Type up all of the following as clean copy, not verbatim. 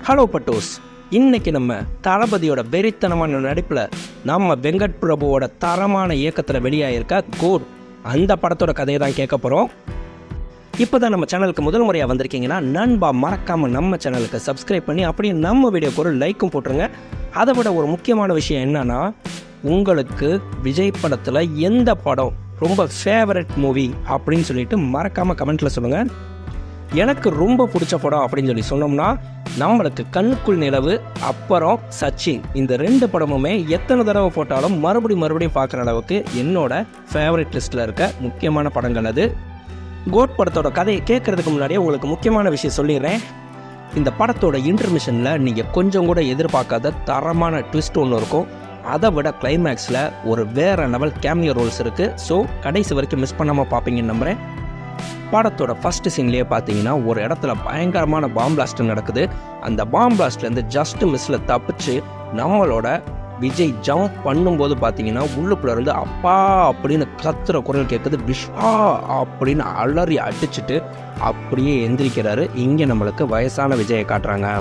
Hello பட்டோஸ். இன்னைக்கு நம்ம தளபதியோட வெறித்தனமான நடிப்பில் நம்ம வெங்கட் பிரபுவோட தரமான இயக்கத்தில் வெளியாகிருக்க கோட் அந்த படத்தோட கதையை தான் கேட்க போகிறோம். இப்போ தான் நம்ம சேனலுக்கு முதல் முறையாக வந்திருக்கீங்கன்னா நண்பா மறக்காமல் நம்ம சேனலுக்கு சப்ஸ்கிரைப் பண்ணி அப்படியே நம்ம வீடியோக்கு ஒரு லைக்கும் போட்டுருங்க. அதை விட ஒரு முக்கியமான விஷயம் என்னன்னா, உங்களுக்கு விஜய் படத்தில் எந்த படம் ரொம்ப ஃபேவரட் மூவி அப்படின்னு சொல்லிட்டு மறக்காமல் கமெண்ட்டில் சொல்லுங்கள். எனக்கு ரொம்ப பிடிச்ச படம் அப்படின்னு சொல்லி சொன்னோம்னா, நம்மளுக்கு கண்ணுக்குள் நிலவு அப்புறம் சச்சின், இந்த ரெண்டு படமுமே எத்தனை தடவை போட்டாலும் மறுபடியும் பார்க்குற அளவுக்கு என்னோட ஃபேவரட் லிஸ்ட்டில் இருக்க முக்கியமான படங்கள் அது. கோட் படத்தோட கதையை கேட்குறதுக்கு முன்னாடியே உங்களுக்கு முக்கியமான விஷயம் சொல்லிடுறேன். இந்த படத்தோட இன்டர்மிஷனில் நீங்கள் கொஞ்சம் கூட எதிர்பார்க்காத தரமான ட்விஸ்ட் ஒன்று இருக்கும். அதை விட கிளைமேக்ஸில் ஒரு வேறு லெவல் கேமியோ ரோல்ஸ் இருக்குது. ஸோ கடைசி வரைக்கும் மிஸ் பண்ணாமல் பார்ப்பீங்கன்னு நம்புகிறேன். படத்தோட ஃபர்ஸ்ட் சீன்லேயே பார்த்தீங்கன்னா ஒரு இடத்துல பயங்கரமான பாம் பிளாஸ்ட் நடக்குது. அந்த பாம் பிளாஸ்ட்லேருந்து ஜஸ்ட் மிஸ்ஸில் தப்பிச்சு நம்மளோட விஜய் ஜம்ப் பண்ணும்போது பார்த்தீங்கன்னா உள்ளுக்குள்ள இருந்து அப்பா அப்படின்னு கத்துற குரல் கேட்குது. விஷ்வா அப்படின்னு அலறி அடிச்சுட்டு அப்படியே எந்திரிக்கிறாரு. இங்கே நம்மளுக்கு வயசான விஜயை காட்டுறாங்க.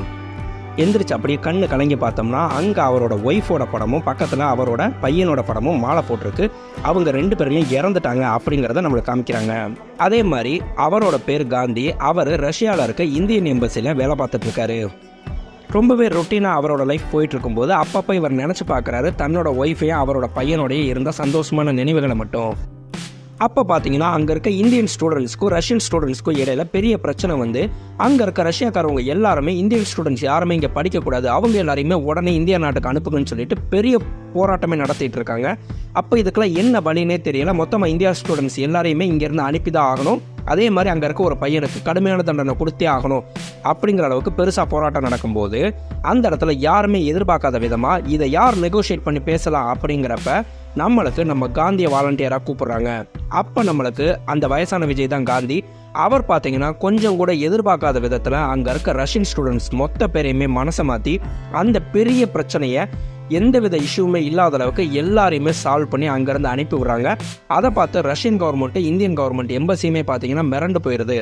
எந்திரிச்சு அப்படியே கண்ணு கலங்கி பார்த்தோம்னா அங்கே அவரோட ஒய்ஃபோட படமும் பக்கத்தில் அவரோட பையனோட படமும் மாலை போட்டிருக்கு. அவங்க ரெண்டு பேரையும் இறந்துட்டாங்க அப்படிங்கிறத நம்மளுக்கு காமிக்கிறாங்க. அதே மாதிரி அவரோட பேர் காந்தி. அவர் ரஷ்யாவில் இருக்க இந்தியன் எம்பசியில் வேலை பார்த்துட்டு இருக்காரு. ரொம்பவே ரொட்டீனாக அவரோட லைஃப் போயிட்டு இருக்கும்போது அப்பப்போ இவர் நினச்சி பார்க்குறாரு தன்னோட ஒய்ஃபையும் அவரோட பையனோடையே இருந்த சந்தோஷமான நினைவுகளை மட்டும். அப்போ பார்த்தீங்கன்னா அங்கே இருக்க இந்தியன் ஸ்டூடெண்ட்ஸ்க்கும் ரஷ்யன் ஸ்டூடெண்ட்ஸ்க்கும் இடையில பெரிய பிரச்சனை வந்து அங்கே இருக்க ரஷ்யாக்காரவங்க எல்லாருமே இந்தியன் ஸ்டூடெண்ட்ஸ் யாருமே இங்கே படிக்கக்கூடாது, அவங்க எல்லாரையுமே உடனே இந்தியா நாட்டுக்கு அனுப்புங்கன்னு சொல்லிட்டு பெரிய போராட்டமே நடத்திட்டு இருக்காங்க. அப்போ இதுக்கெல்லாம் என்ன வழினே தெரியல. மொத்தமாக இந்தியா ஸ்டூடெண்ட்ஸ் எல்லாரையுமே இங்கேருந்து அனுப்பி தான் ஆகணும். அதே மாதிரி அங்கே இருக்க ஒரு பையனுக்கு கடுமையான தண்டனை கொடுத்தே ஆகணும் அப்படிங்கிற அளவுக்கு பெருசாக போராட்டம் நடக்கும்போது அந்த இடத்துல யாருமே எதிர்பார்க்காத விதமாக இதை யார் நெகோஷியேட் பண்ணி பேசலாம் அப்படிங்கிறப்ப நம்மளுக்கு நம்ம காந்தியை வாலண்டியராக கூப்பிட்றாங்க. அப்போ நம்மளுக்கு அந்த வயசான விஜய் தான் காந்தி. அவர் பார்த்தீங்கன்னா கொஞ்சம் கூட எதிர்பார்க்காத விதத்தில் அங்கே இருக்க ரஷ்யன் ஸ்டூடெண்ட்ஸ் மொத்த பேரையுமே மனசை மாற்றி அந்த பெரிய பிரச்சனையை எந்தவித இஷ்யூமே இல்லாத அளவுக்கு எல்லாரையுமே சால்வ் பண்ணி அங்கேருந்து அனுப்பி விடுறாங்க. அதை பார்த்து ரஷ்யன் கவர்மெண்ட்டு இந்தியன் கவர்மெண்ட் எம்பசியுமே பார்த்தீங்கன்னா மிரண்டு போயிடுது.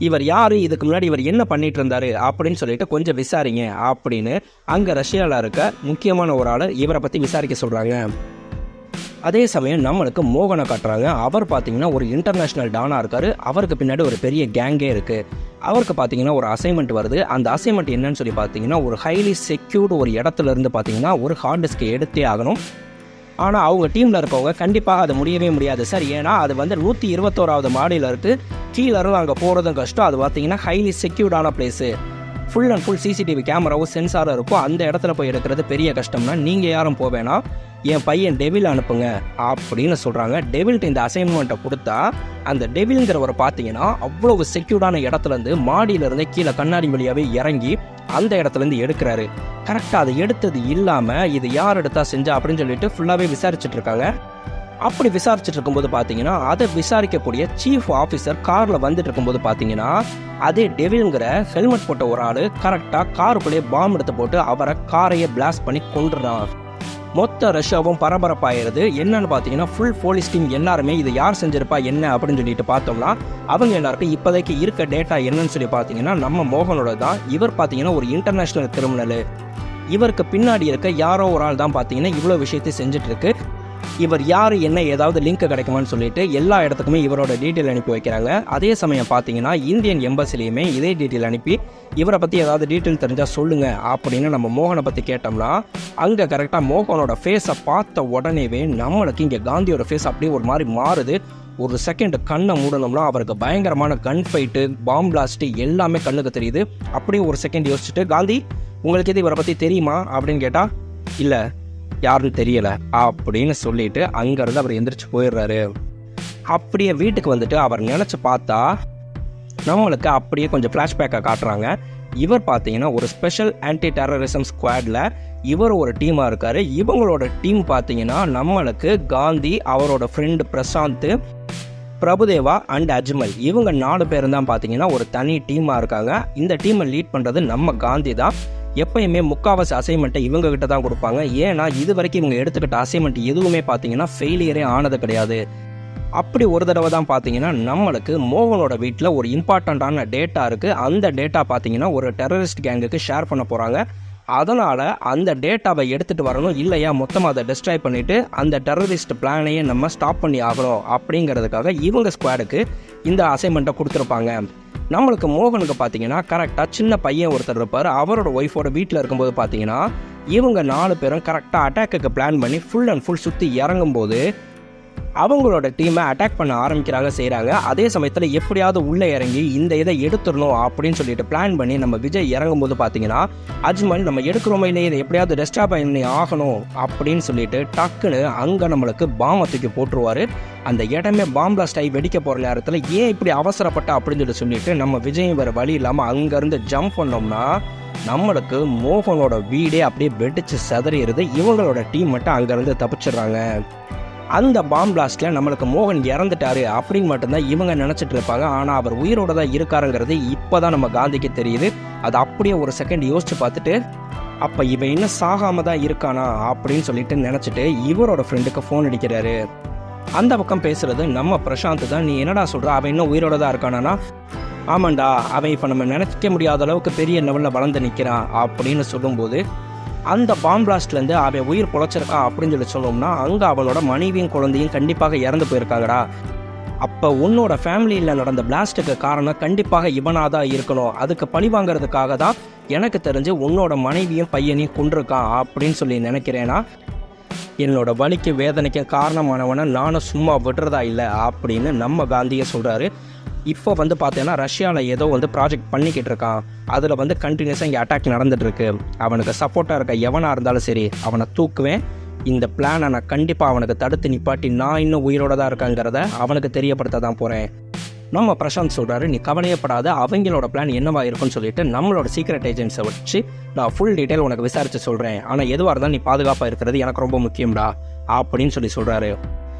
இவர் யார், இதுக்கு முன்னாடி இவர் என்ன பண்ணிட்டு இருந்தாரு அப்படின்னு சொல்லிட்டு கொஞ்சம் விசாரிங்க அப்படின்னு அங்கே ரஷ்யாவில் இருக்க முக்கியமான ஒரு ஆள் இவரை பற்றி விசாரிக்க சொல்கிறாங்க. அதே சமயம் நம்மளுக்கு மோகனை காட்டுறாங்க. அவர் பார்த்தீங்கன்னா ஒரு இன்டர்நேஷ்னல் டானாக இருக்கார். அவருக்கு பின்னாடி ஒரு பெரிய கேங்கே இருக்குது. அவருக்கு பார்த்தீங்கன்னா ஒரு அசைன்மெண்ட் வருது. அந்த அசைன்மெண்ட் என்னன்னு சொல்லி பார்த்தீங்கன்னா ஒரு ஹைலி செக்யூர்டு ஒரு இடத்துல இருந்து பார்த்தீங்கன்னா ஒரு ஹார்ட் டிஸ்கை எடுத்தே ஆகணும். ஆனால் அவங்க டீமில் இருக்கவங்க கண்டிப்பாக அது முடியவே முடியாது சார், ஏன்னா அது வந்து 121வது மாடியில் இருக்குது, கீழே இருந்து அங்கே போகிறதும் கஷ்டம். அது பார்த்தீங்கன்னா ஹைலி செக்யூர்டான place, full and full CCTV கேமராவும் சென்சாரும் இருக்கும். அந்த இடத்துல போய் எடுக்கிறது பெரிய கஷ்டம்னா நீங்கள் யாரும் போவேனா, என் பையன் டெவில் அனுப்புங்க அப்படின்னு சொல்கிறாங்க. டெவில்ட்டு இந்த அசைன்மெண்ட்டை கொடுத்தா அந்த டெவில்ங்கிறவரை பார்த்தீங்கன்னா அவ்வளவு செக்யூர்டான இடத்துலேருந்து மாடியிலேருந்து கீழே கண்ணாடி வழியாகவே இறங்கி அந்த இடத்துலேருந்து எடுக்கிறாரு. கரெக்டாக அதை எடுத்தது இல்லாமல் இது யார் எடுத்தா செஞ்சா அப்படின்னு சொல்லிட்டு ஃபுல்லாகவே விசாரிச்சுட்டு இருக்காங்க. அப்படி விசாரிச்சுட்டு இருக்கும்போது பார்த்தீங்கன்னா அதை விசாரிக்கக்கூடிய சீஃப் ஆஃபீஸர் காரில் வந்துட்டு இருக்கும்போது பார்த்தீங்கன்னா அதே டெவில்ங்கிற ஹெல்மெட் போட்ட ஒரு ஆள் கரெக்டாக காருக்குள்ளேயே பாம்பு எடுத்து போட்டு அவரை காரையே பிளாஸ்ட் பண்ணி கொண்டுறான். மொத்த ரஷ்யாவும் பரபரப்பாயிருது. என்னன்னு பார்த்தீங்கன்னா ஃபுல் போலீஸ் டீம் எல்லாருமே இது யார் செஞ்சிருப்பா என்ன அப்படின்னு சொல்லிட்டு பார்த்தோம்னா அவங்க எல்லாருக்கும் இப்போதைக்கு இருக்க டேட்டா என்னன்னு சொல்லி பார்த்தீங்கன்னா நம்ம மோகனோட தான். இவர் பார்த்தீங்கன்னா ஒரு இன்டர்நேஷ்னல் கிரிமினல். இவருக்கு பின்னாடி இருக்க யாரோ ஒரு ஆள் தான் பார்த்தீங்கன்னா இவ்வளோ விஷயத்தை செஞ்சுட்டு இருக்கு. இவர் யார் என்ன ஏதாவது லிங்க் கிடைக்குமான்னு சொல்லிட்டு எல்லா இடத்துக்குமே இவரோட டீட்டெயில் அனுப்பி வைக்கிறாங்க. அதே சமயம் பார்த்தீங்கன்னா இந்தியன் எம்பசிலையுமே இதே டீட்டெயில் அனுப்பி இவரை பற்றி ஏதாவது டீட்டெயில் தெரிஞ்சால் சொல்லுங்கள் அப்படின்னு நம்ம மோகனை பற்றி கேட்டோம்னா அங்கே கரெக்டாக மோகனோட ஃபேஸை பார்த்த உடனேவே நம்மளுக்கு இங்கே காந்தியோட ஃபேஸ் அப்படியே ஒரு மாதிரி மாறுது. ஒரு செகண்ட் கண்ணை மூடணும்னா அவருக்கு பயங்கரமான கன் ஃபைட்டு, பாம் பிளாஸ்ட்டு எல்லாமே கண்ணுக்கு தெரியுது. அப்படியே ஒரு செகண்ட் யோசிச்சுட்டு, காந்தி உங்களுக்கு எது இவரை பற்றி தெரியுமா அப்படின்னு கேட்டால் இல்லை யாருன்னு தெரியலை அப்படின்னு சொல்லிட்டு அங்கேருந்து அவர் எந்திரிச்சு போயிடுறாரு. அப்படியே வீட்டுக்கு வந்துட்டு அவர் நினச்சி பார்த்தா நம்மளுக்கு அப்படியே கொஞ்சம் ஃப்ளாஷ்பேக்கை காட்டுறாங்க. இவர் பார்த்தீங்கன்னா ஒரு ஸ்பெஷல் ஆன்டி டெரரிசம் ஸ்குவாடில் இவர் ஒரு டீமாக இருக்கார். இவங்களோட டீம் பார்த்தீங்கன்னா நம்மளுக்கு காந்தி, அவரோட ஃப்ரெண்டு பிரசாந்த், பிரபுதேவா அண்ட் அஜ்மல், இவங்க 4 பேரும் தான் பார்த்தீங்கன்னா ஒரு தனி டீமாக இருக்காங்க. இந்த டீமை லீட் பண்ணுறது நம்ம காந்தி தான். எப்பயுமே முக்காவாசி அசைன்மெண்ட்டை இவங்க கிட்ட தான் கொடுப்பாங்க. ஏன்னா இது வரைக்கும் இவங்க எடுத்துக்கிட்ட அசைன்மெண்ட் எதுவுமே பார்த்தீங்கன்னா ஃபெயிலியரே ஆனது கிடையாது. அப்படி ஒரு தடவை தான் பார்த்தீங்கன்னா நம்மளுக்கு மோகனோட வீட்டில் ஒரு இம்பார்ட்டண்ட்டான டேட்டா இருக்குது. அந்த டேட்டா பார்த்தீங்கன்னா ஒரு டெரரிஸ்ட் கேங்குக்கு ஷேர் பண்ண போகிறாங்க. அதனால் அந்த டேட்டாவை எடுத்துகிட்டு வரணும், இல்லையா மொத்தமாக அதை டெஸ்ட்ராய் பண்ணிவிட்டு அந்த டெரரிஸ்ட் பிளானையே நம்ம ஸ்டாப் பண்ணி ஆகணும் அப்படிங்கிறதுக்காக இவங்க ஸ்குவாடுக்கு இந்த அசைன்மெண்ட்டை கொடுத்துருப்பாங்க. நம்மளுக்கு மோகனுக்கு பார்த்தீங்கன்னா கரெக்டாக சின்ன பையன் ஒருத்தர் இருப்பார். அவரோட ஒய்ஃபோட வீட்டில் இருக்கும்போது பார்த்தீங்கன்னா இவங்க 4 பேரும் கரெக்டாக அட்டாக்குக்கு பிளான் பண்ணி ஃபுல் அண்ட் ஃபுல் சுற்றி இறங்கும்போது அவங்களோட டீமை அட்டாக் பண்ண ஆரம்பிக்கிறாங்க செய்கிறாங்க. அதே சமயத்தில் எப்படியாவது உள்ளே இறங்கி இந்த இதை எடுத்துடணும் அப்படின்னு சொல்லிட்டு பிளான் பண்ணி நம்ம விஜய் இறங்கும்போது பார்த்தீங்கன்னா அஜ்மல் நம்ம எடுக்கிறோமே இல்லையே இதை எப்படியாவது டெஸ்டாப் பண்ணி ஆகணும் அப்படின்னு சொல்லிட்டு டக்குன்னு அங்கே நம்மளுக்கு பாம்பை தூக்கி போட்டுருவார். அந்த இடமே பாம் பிளாஸ்ட் ஆகி வெடிக்க போகிற நேரத்தில் ஏன் இப்படி அவசரப்பட்ட அப்படின்னு சொல்லிட்டு நம்ம விஜய் வேறு வழி இல்லாமல் அங்கேருந்து ஜம்ப் பண்ணோம்னா நம்மளுக்கு மோகனோட வீடே அப்படியே வெடிச்சு செதறிடுது. இவங்களோட டீம் மட்டும் அங்கேருந்து தப்பிச்சிடுறாங்க. அந்த பாம் பிளாஸ்ட்டில் நம்மளுக்கு மோகன் இறந்துட்டாரு அப்படின்னு மட்டும்தான் இவங்க நினச்சிட்டு இருப்பாங்க. ஆனால் அவர் உயிரோட தான் இருக்காருங்கிறது இப்போ தான் நம்ம காந்திக்கு தெரியுது. அது அப்படியே ஒரு செகண்ட் யோசிச்சு பார்த்துட்டு அப்போ இவன் இன்னும் சாகாம தான் இருக்கானா அப்படின்னு சொல்லிட்டு நினச்சிட்டு இவரோட ஃப்ரெண்டுக்கு ஃபோன் அடிக்கிறாரு. அந்த பக்கம் பேசுகிறது நம்ம பிரசாந்த் தான். நீ என்னடா சொல்கிற, அவன் இன்னும் உயிரோட தான் இருக்கானா? ஆமாண்டா, அவன் இப்போ நம்ம நினைக்க முடியாத அளவுக்கு பெரிய லெவலில் வளர்ந்து நிற்கிறான் அப்படின்னு சொல்லும்போது அந்த பாம் பிளாஸ்ட்லேருந்து அவன் உயிர் பொழைச்சிருக்கான் அப்படின்னு சொல்லணும்னா அங்கே அவனோட மனைவியும் குழந்தையும் கண்டிப்பாக இறந்து போயிருக்காங்கடா. அப்போ உன்னோட ஃபேமிலியில் நடந்த பிளாஸ்ட்டுக்கு காரணம் கண்டிப்பாக இவனாக தான் இருக்கணும். அதுக்கு பழி வாங்கிறதுக்காக தான் எனக்கு தெரிஞ்சு உன்னோட மனைவியும் பையனையும் கொண்டிருக்கான் அப்படின்னு சொல்லி நினைக்கிறேன்னா என்னோட வலிக்கு வேதனைக்கு காரணமானவனை நானும் சும்மா விடுறதா இல்லை அப்படின்னு நம்ம காந்தியை சொல்கிறாரு. இப்போ பார்த்தீங்கன்னா ரஷ்யாவில் ஏதோ ப்ராஜெக்ட் பண்ணிக்கிட்டு இருக்கான். அதில் கண்டினியூஸாக இங்கே அட்டாக் நடந்துகிட்ருக்கு. அவனுக்கு சப்போர்ட்டாக இருக்க எவனாக இருந்தாலும் சரி அவனை தூக்குவேன். இந்த பிளானை நான் கண்டிப்பாக அவனுக்கு தடுத்து நிப்பாட்டி நான் இன்னும் உயிரோட தான் இருக்காங்கிறத அவனுக்கு தெரியப்படுத்த தான் போகிறேன். நம்ம பிரசாந்த் சொல்கிறாரு, நீ கவலையப்படாத, அவங்களோட பிளான் என்னவா இருக்குன்னு சொல்லிட்டு நம்மளோட சீக்ரெட் ஏஜென்ட்ஸை வச்சு நான் ஃபுல் டீட்டெயில் உனக்கு விசாரித்து சொல்கிறேன். ஆனால் எதுவாக இருந்தாலும் நீ பாதுகாப்பாக இருக்கிறது எனக்கு ரொம்ப முக்கியம்டா அப்படின்னு சொல்கிறாரு.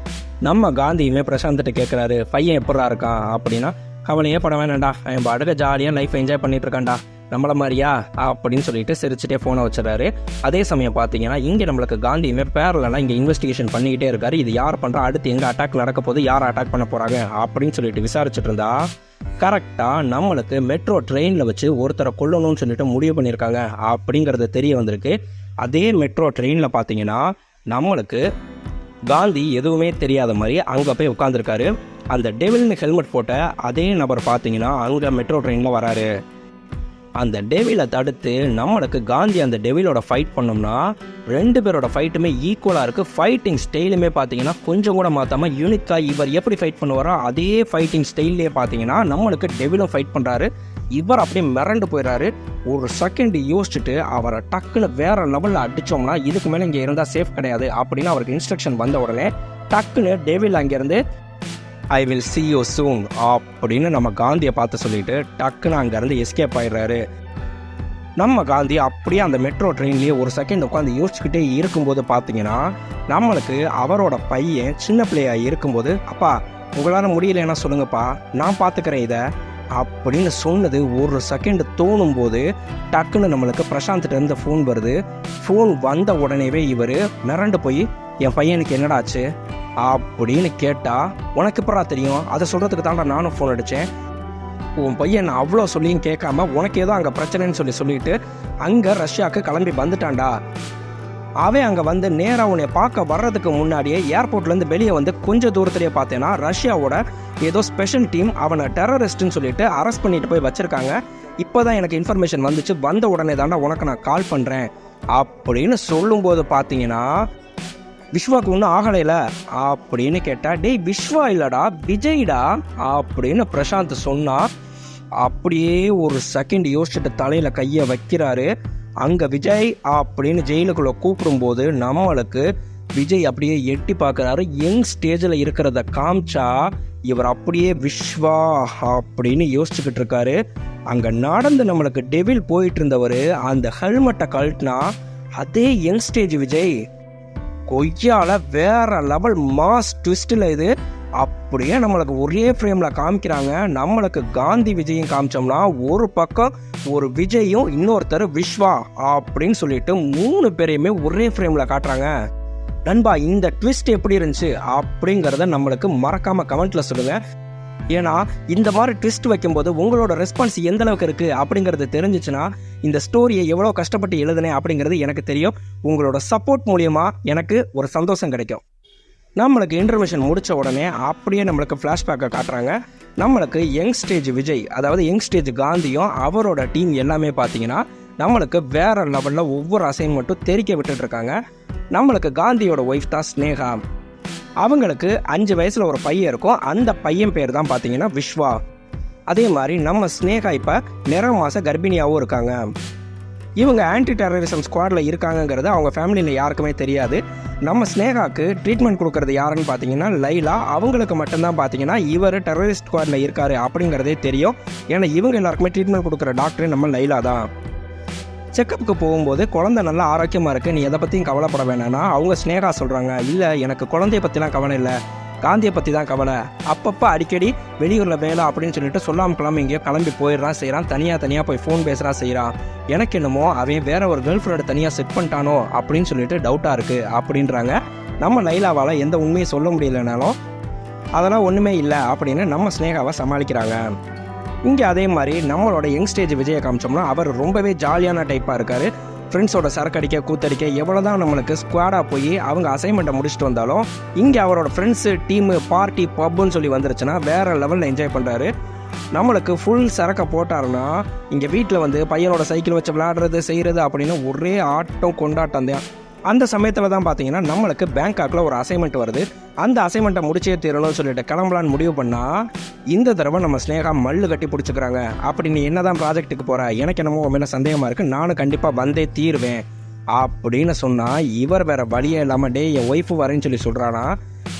நம்ம காந்தியுமே பிரசாந்த்கிட்ட கேட்குறாரு, பையன் எப்படா இருக்கான் அப்படின்னா, கவலையே பட வேணாண்டா, என் பாடுக ஜாலியாக லைஃப் என்ஜாய் பண்ணிட்டு இருக்கான்டா, நம்மளை மாதிரியா அப்படின்னு சொல்லிட்டு சிரிச்சுட்டே ஃபோனை வச்சுறாரு. அதே சமயம் பார்த்தீங்கன்னா இங்கே நம்மளுக்கு காந்தியுமே பேரலாம் இங்கே இன்வெஸ்டிகேஷன் பண்ணிக்கிட்டே இருக்காரு. இது யார் பண்ணுறா, அடுத்து எங்கே அட்டாக் நடக்க போது, யார் அட்டாக் பண்ண போகிறாங்க அப்படின்னு சொல்லிட்டு விசாரிச்சுட்டு இருந்தா கரெக்டாக நம்மளுக்கு மெட்ரோ ட்ரெயினில் வச்சு ஒருத்தரை கொல்லணும்னு சொல்லிட்டு முடிவு பண்ணியிருக்காங்க அப்படிங்கிறது தெரிய வந்திருக்கு. அதே மெட்ரோ ட்ரெயினில் பார்த்தீங்கன்னா நம்மளுக்கு காந்தி எதுவுமே தெரியாத மாதிரி அங்கே போய் உட்காந்துருக்காரு. அந்த டெவில்னு ஹெல்மெட் போட்ட அதே நபர் பார்த்தீங்கன்னா அங்கே மெட்ரோ ட்ரெயினில் வராரு. அந்த டெவிலை தடுத்து நம்மளுக்கு காந்தி அந்த டெவிலோட ஃபைட் பண்ணோம்னா 2 பேரோட ஃபைட்டுமே ஈக்குவலாக இருக்குது. ஃபைட்டிங் ஸ்டைலுமே பார்த்தீங்கன்னா கொஞ்சம் கூட மாற்றாமல் யூனிக்காக இவர் எப்படி ஃபைட் பண்ணுவாரோ அதே ஃபைட்டிங் ஸ்டைல்லே பார்த்தீங்கன்னா நம்மளுக்கு டெவிலும் ஃபைட் பண்ணுறாரு. இவர் அப்படியே மிரண்டு போயிடறாரு. ஒரு செகண்ட் யோசிச்சுட்டு அவரை டக்குன்னு வேற லெவலில் அடித்தோம்னா இதுக்கு மேலே இங்கே இருந்தால் சேஃப் கிடையாது அப்படின்னு அவருக்கு இன்ஸ்ட்ரக்ஷன் வந்த உடனே டக்குன்னு டெவில் அங்கேருந்து I will see you soon அப்படின்னு நம்ம காந்தியை பார்த்து சொல்லிட்டு டக்குன்னு அங்கேருந்து எஸ்கேப் ஆயிடுறாரு. நம்ம காந்தி அப்படியே அந்த மெட்ரோ ட்ரெயின்லேயே ஒரு செகண்ட் உட்காந்து யோசிச்சுக்கிட்டே இருக்கும்போது பார்த்தீங்கன்னா நம்மளுக்கு அவரோட பையன் சின்ன பிள்ளையாக இருக்கும்போது, அப்பா உங்களால் முடியலைன்னா சொல்லுங்கப்பா, நான் பார்த்துக்கிறேன் இதை அப்படின்னு சொன்னது ஒரு செகண்ட் தோணும் போது டக்குன்னு நம்மளுக்கு பிரசாந்த்கிட்ட இருந்து ஃபோன் வருது. ஃபோன் வந்த உடனேவே இவர் மிரண்டு போய் என் பையனுக்கு என்னடாச்சு அப்படின்னு கேட்டால், உனக்கு எப்படா தெரியும், அதை சொல்கிறதுக்கு தாண்டா நானும் ஃபோன் அடித்தேன், உன் பையன் அவ்வளோ சொல்லியும் கேட்காம உனக்கு ஏதோ அங்கே பிரச்சனைன்னு சொல்லிட்டு அங்கே ரஷ்யாவுக்கு கிளம்பி வந்துட்டான்டா. அவன் அங்கே நேராக உன்னை பார்க்க வர்றதுக்கு முன்னாடியே ஏர்போர்ட்லேருந்து வெளியே கொஞ்சம் தூரத்துலேயே பார்த்தேன்னா ரஷ்யாவோட ஏதோ ஸ்பெஷல் டீம் அவனை டெரரிஸ்ட்னு சொல்லிட்டு அரெஸ்ட் பண்ணிட்டு போய் வச்சுருக்காங்க. இப்போ தான் எனக்கு இன்ஃபர்மேஷன் வந்துச்சு, வந்த உடனே தாண்டா உனக்கு நான் கால் பண்ணுறேன் அப்படின்னு சொல்லும்போது பார்த்தீங்கன்னா விஸ்வாக்கு ஒன்றும் ஆகலைல அப்படின்னு கேட்டால், டேய் விஸ்வா இல்லைடா விஜய்டா அப்படின்னு பிரசாந்த் சொன்னால் அப்படியே ஒரு செகண்ட் யோசிச்சுட்டு தலையில் கையை வைக்கிறாரு. அங்கே விஜய் அப்படின்னு ஜெயிலுக்குள்ளே கூப்பிடும்போது நம்மளுக்கு விஜய் அப்படியே எட்டி பார்க்குறாரு. யங் ஸ்டேஜில் இருக்கிறத காமிச்சா இவர் அப்படியே விஸ்வா அப்படின்னு யோசிச்சுக்கிட்டு இருக்காரு. அங்கே நடந்து நம்மளுக்கு டெவில் போயிட்டு இருந்தவர் அந்த ஹெல்மெட்டை கழட்டினா அதே யங் ஸ்டேஜ் விஜய் கொய்யால வேற லெவல் மாஸ் ட்விஸ்டில் இது அப்படியே நம்மளுக்கு ஒரே ஃப்ரேமில் காமிக்கிறாங்க. நம்மளுக்கு காந்தி விஜயும் காமிச்சோம்னா ஒரு பக்கம் ஒரு விஜயும் இன்னொருத்தர் விஸ்வா அப்படின்னு சொல்லிட்டு 3 பேரையுமே ஒரே ஃப்ரேமில் காட்டுறாங்க. நண்பா இந்த ட்விஸ்ட் எப்படி இருந்துச்சு அப்படிங்கிறத நம்மளுக்கு மறக்காமல் கமெண்ட்டில் சொல்லுங்கள். ஏன்னா இந்த மாதிரி ட்விஸ்ட் வைக்கும்போது உங்களோட ரெஸ்பான்ஸ் எந்த அளவுக்கு இருக்குது அப்படிங்கிறது தெரிஞ்சிச்சுன்னா இந்த ஸ்டோரியை எவ்வளோ கஷ்டப்பட்டு எழுதுனேன் அப்படிங்கிறது எனக்கு தெரியும். உங்களோட சப்போர்ட் மூலியமாக எனக்கு ஒரு சந்தோஷம் கிடைக்கும். நம்மளுக்கு இன்டர்மிஷன் முடித்த உடனே அப்படியே நம்மளுக்கு ஃப்ளாஷ்பேக்கை காட்டுறாங்க. நம்மளுக்கு யங் ஸ்டேஜ் விஜய், அதாவது யங் ஸ்டேஜ் காந்தியும் அவரோட டீம் எல்லாமே பார்த்தீங்கன்னா நம்மளுக்கு வேறு லெவலில் ஒவ்வொரு அசைன்மெண்ட்டும் தெரிக்க விட்டுட்ருக்காங்க. நம்மளுக்கு காந்தியோட ஒய்ஃப் தான் ஸ்னேகா. அவங்களுக்கு 5 வயசில் ஒரு பையன் இருக்கும். அந்த பையன் பேர் தான் பார்த்தீங்கன்னா விஸ்வா. அதே மாதிரி நம்ம ஸ்னேகா இப்போ நிற மாத கர்ப்பிணியாகவும் இருக்காங்க. இவங்க ஆன்டி டெரரிசம் ஸ்குவாடில் இருக்காங்கங்கிறது அவங்க ஃபேமிலியில் யாருக்குமே தெரியாது. நம்ம ஸ்னேகாவுக்கு ட்ரீட்மெண்ட் கொடுக்குறது யாருன்னு பார்த்தீங்கன்னா லைலா. அவங்களுக்கு மட்டும்தான் பார்த்தீங்கன்னா இவர் டெரரிஸ்ட் ஸ்குவாடில் இருக்கார் அப்படிங்கிறதே தெரியும். ஏன்னா இவங்க எல்லாருக்குமே ட்ரீட்மெண்ட் கொடுக்குற டாக்டர் நம்ம லைலா தான். செக்கப்புக்கு போகும்போது குழந்தை நல்லா ஆரோக்கியமாக இருக்குது, நீ எதை பற்றியும் கவலைப்பட வேணாம்னா அவங்க ஸ்னேகா சொல்கிறாங்க, இல்லை எனக்கு குழந்தைய பற்றிலாம் கவலை இல்லை, காந்தியை பற்றி தான் கவலை. அப்பப்போ அடிக்கடி வெளியூரில் வேலை அப்படின்னு சொல்லிட்டு சொல்லாமல் எங்கேயோ கிளம்பி போயிடுறான் செய்கிறான். தனியாக போய் ஃபோன் பேசுகிறான் செய்கிறான். எனக்கு என்னமோ அவன் வேற ஒரு கேர்ள் ஃப்ரெண்டை தனியாக செட் பண்ணிட்டானோ அப்படின்னு சொல்லிட்டு டவுட்டாக இருக்குது அப்படின்றாங்க. நம்ம லைலாவால் எந்த உண்மையை சொல்ல முடியலனாலும் அதெல்லாம் ஒன்றுமே இல்லை அப்படின்னு நம்ம ஸ்னேகாவை சமாளிக்கிறாங்க. இங்கே அதே மாதிரி நம்மளோட யங் ஸ்டேஜ் விஜயை காமிச்சோம்னா அவர் ரொம்பவே ஜாலியான டைப்பாக இருக்கார். ஃப்ரெண்ட்ஸோட சரக்கடிக்க கூத்தடிக்க எவ்வளோ தான் நம்மளுக்கு ஸ்குவாடாக போய் அவங்க அசைன்மெண்ட்டை முடிச்சுட்டு வந்தாலும் இங்கே அவரோட ஃப்ரெண்ட்ஸு டீமு பார்ட்டி பப்புன்னு சொல்லி வந்துருச்சுன்னா வேறு லெவலில் என்ஜாய் பண்ணுறாரு. நம்மளுக்கு ஃபுல் சரக்கை போட்டாருன்னா இங்கே வீட்டில் வந்து பையனோட சைக்கிள் வச்சு விளையாடுறது செய்கிறது அப்படின்னு ஒரே ஆட்டம் கொண்டாட்டம் தான். அந்த சமயத்தில் தான் பார்த்தீங்கன்னா நம்மளுக்கு பேங்காக்கில் ஒரு அசைன்மெண்ட் வருது. அந்த அசைன்மெண்ட்டை முடிச்சே தீரணும்னு சொல்லிட்டு கிளம்பலான்னு முடிவு பண்ணால் இந்த தடவை நம்ம ஸ்னேகா மல்லு கட்டி பிடிச்சிக்கிறாங்க. அப்படி நீ என்ன தான் ப்ராஜெக்ட்டுக்கு போகிற, எனக்கு என்னமோ மேலே சந்தேகமாக இருக்குது, நானும் கண்டிப்பாக வந்தே தீருவேன் அப்படின்னு சொன்னால் இவர் வேறு வழியே இல்லாமல் டே என் ஒய்ஃபு வரேன்னு சொல்லி சொல்கிறானா.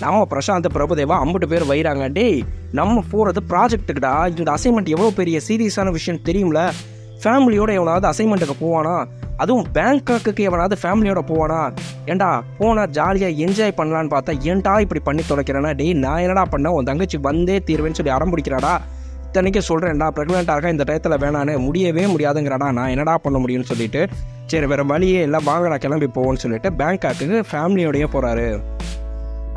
நம்ம பிரசாந்த் பிரபுதேவா 50 பேர் வைறாங்க. டே நம்ம போகிறது ப்ராஜெக்ட்டுக்குடா, இந்த அசைன்மெண்ட் எவ்வளோ பெரிய சீரியஸான விஷயம் தெரியும்ல, ஃபேமிலியோட எவனாவது அசைன்மெண்ட்டுக்கு போவானா, அதுவும் பேங்காக்கு எவனாவது ஃபேமிலியோட போவானா, ஏண்டா போனால் ஜாலியாக என்ஜாய் பண்ணலான்னு பார்த்தா ஏன்டா இப்படி பண்ணி தொலைக்கிறேன்னா, டேய் நான் என்னடா பண்ணேன், உன் தங்கச்சி வந்தே தீர்வேன்னு சொல்லி அடம் பிடிக்கிறாடா, இத்தனைக்கு சொல்கிறேன்டா ப்ரெக்னெண்ட்டாக இருக்கா, இந்த டயத்தில் வேணான்னு முடியவே முடியாதுங்கிறாடா, நான் என்னடா பண்ண முடியும்னு சொல்லிட்டு சரி வேறு வழியே எல்லாம் வாங்கடா கிளம்பி போவோன்னு சொல்லிட்டு பேங்காக்கு ஃபேமிலியோடையே போகிறாரு.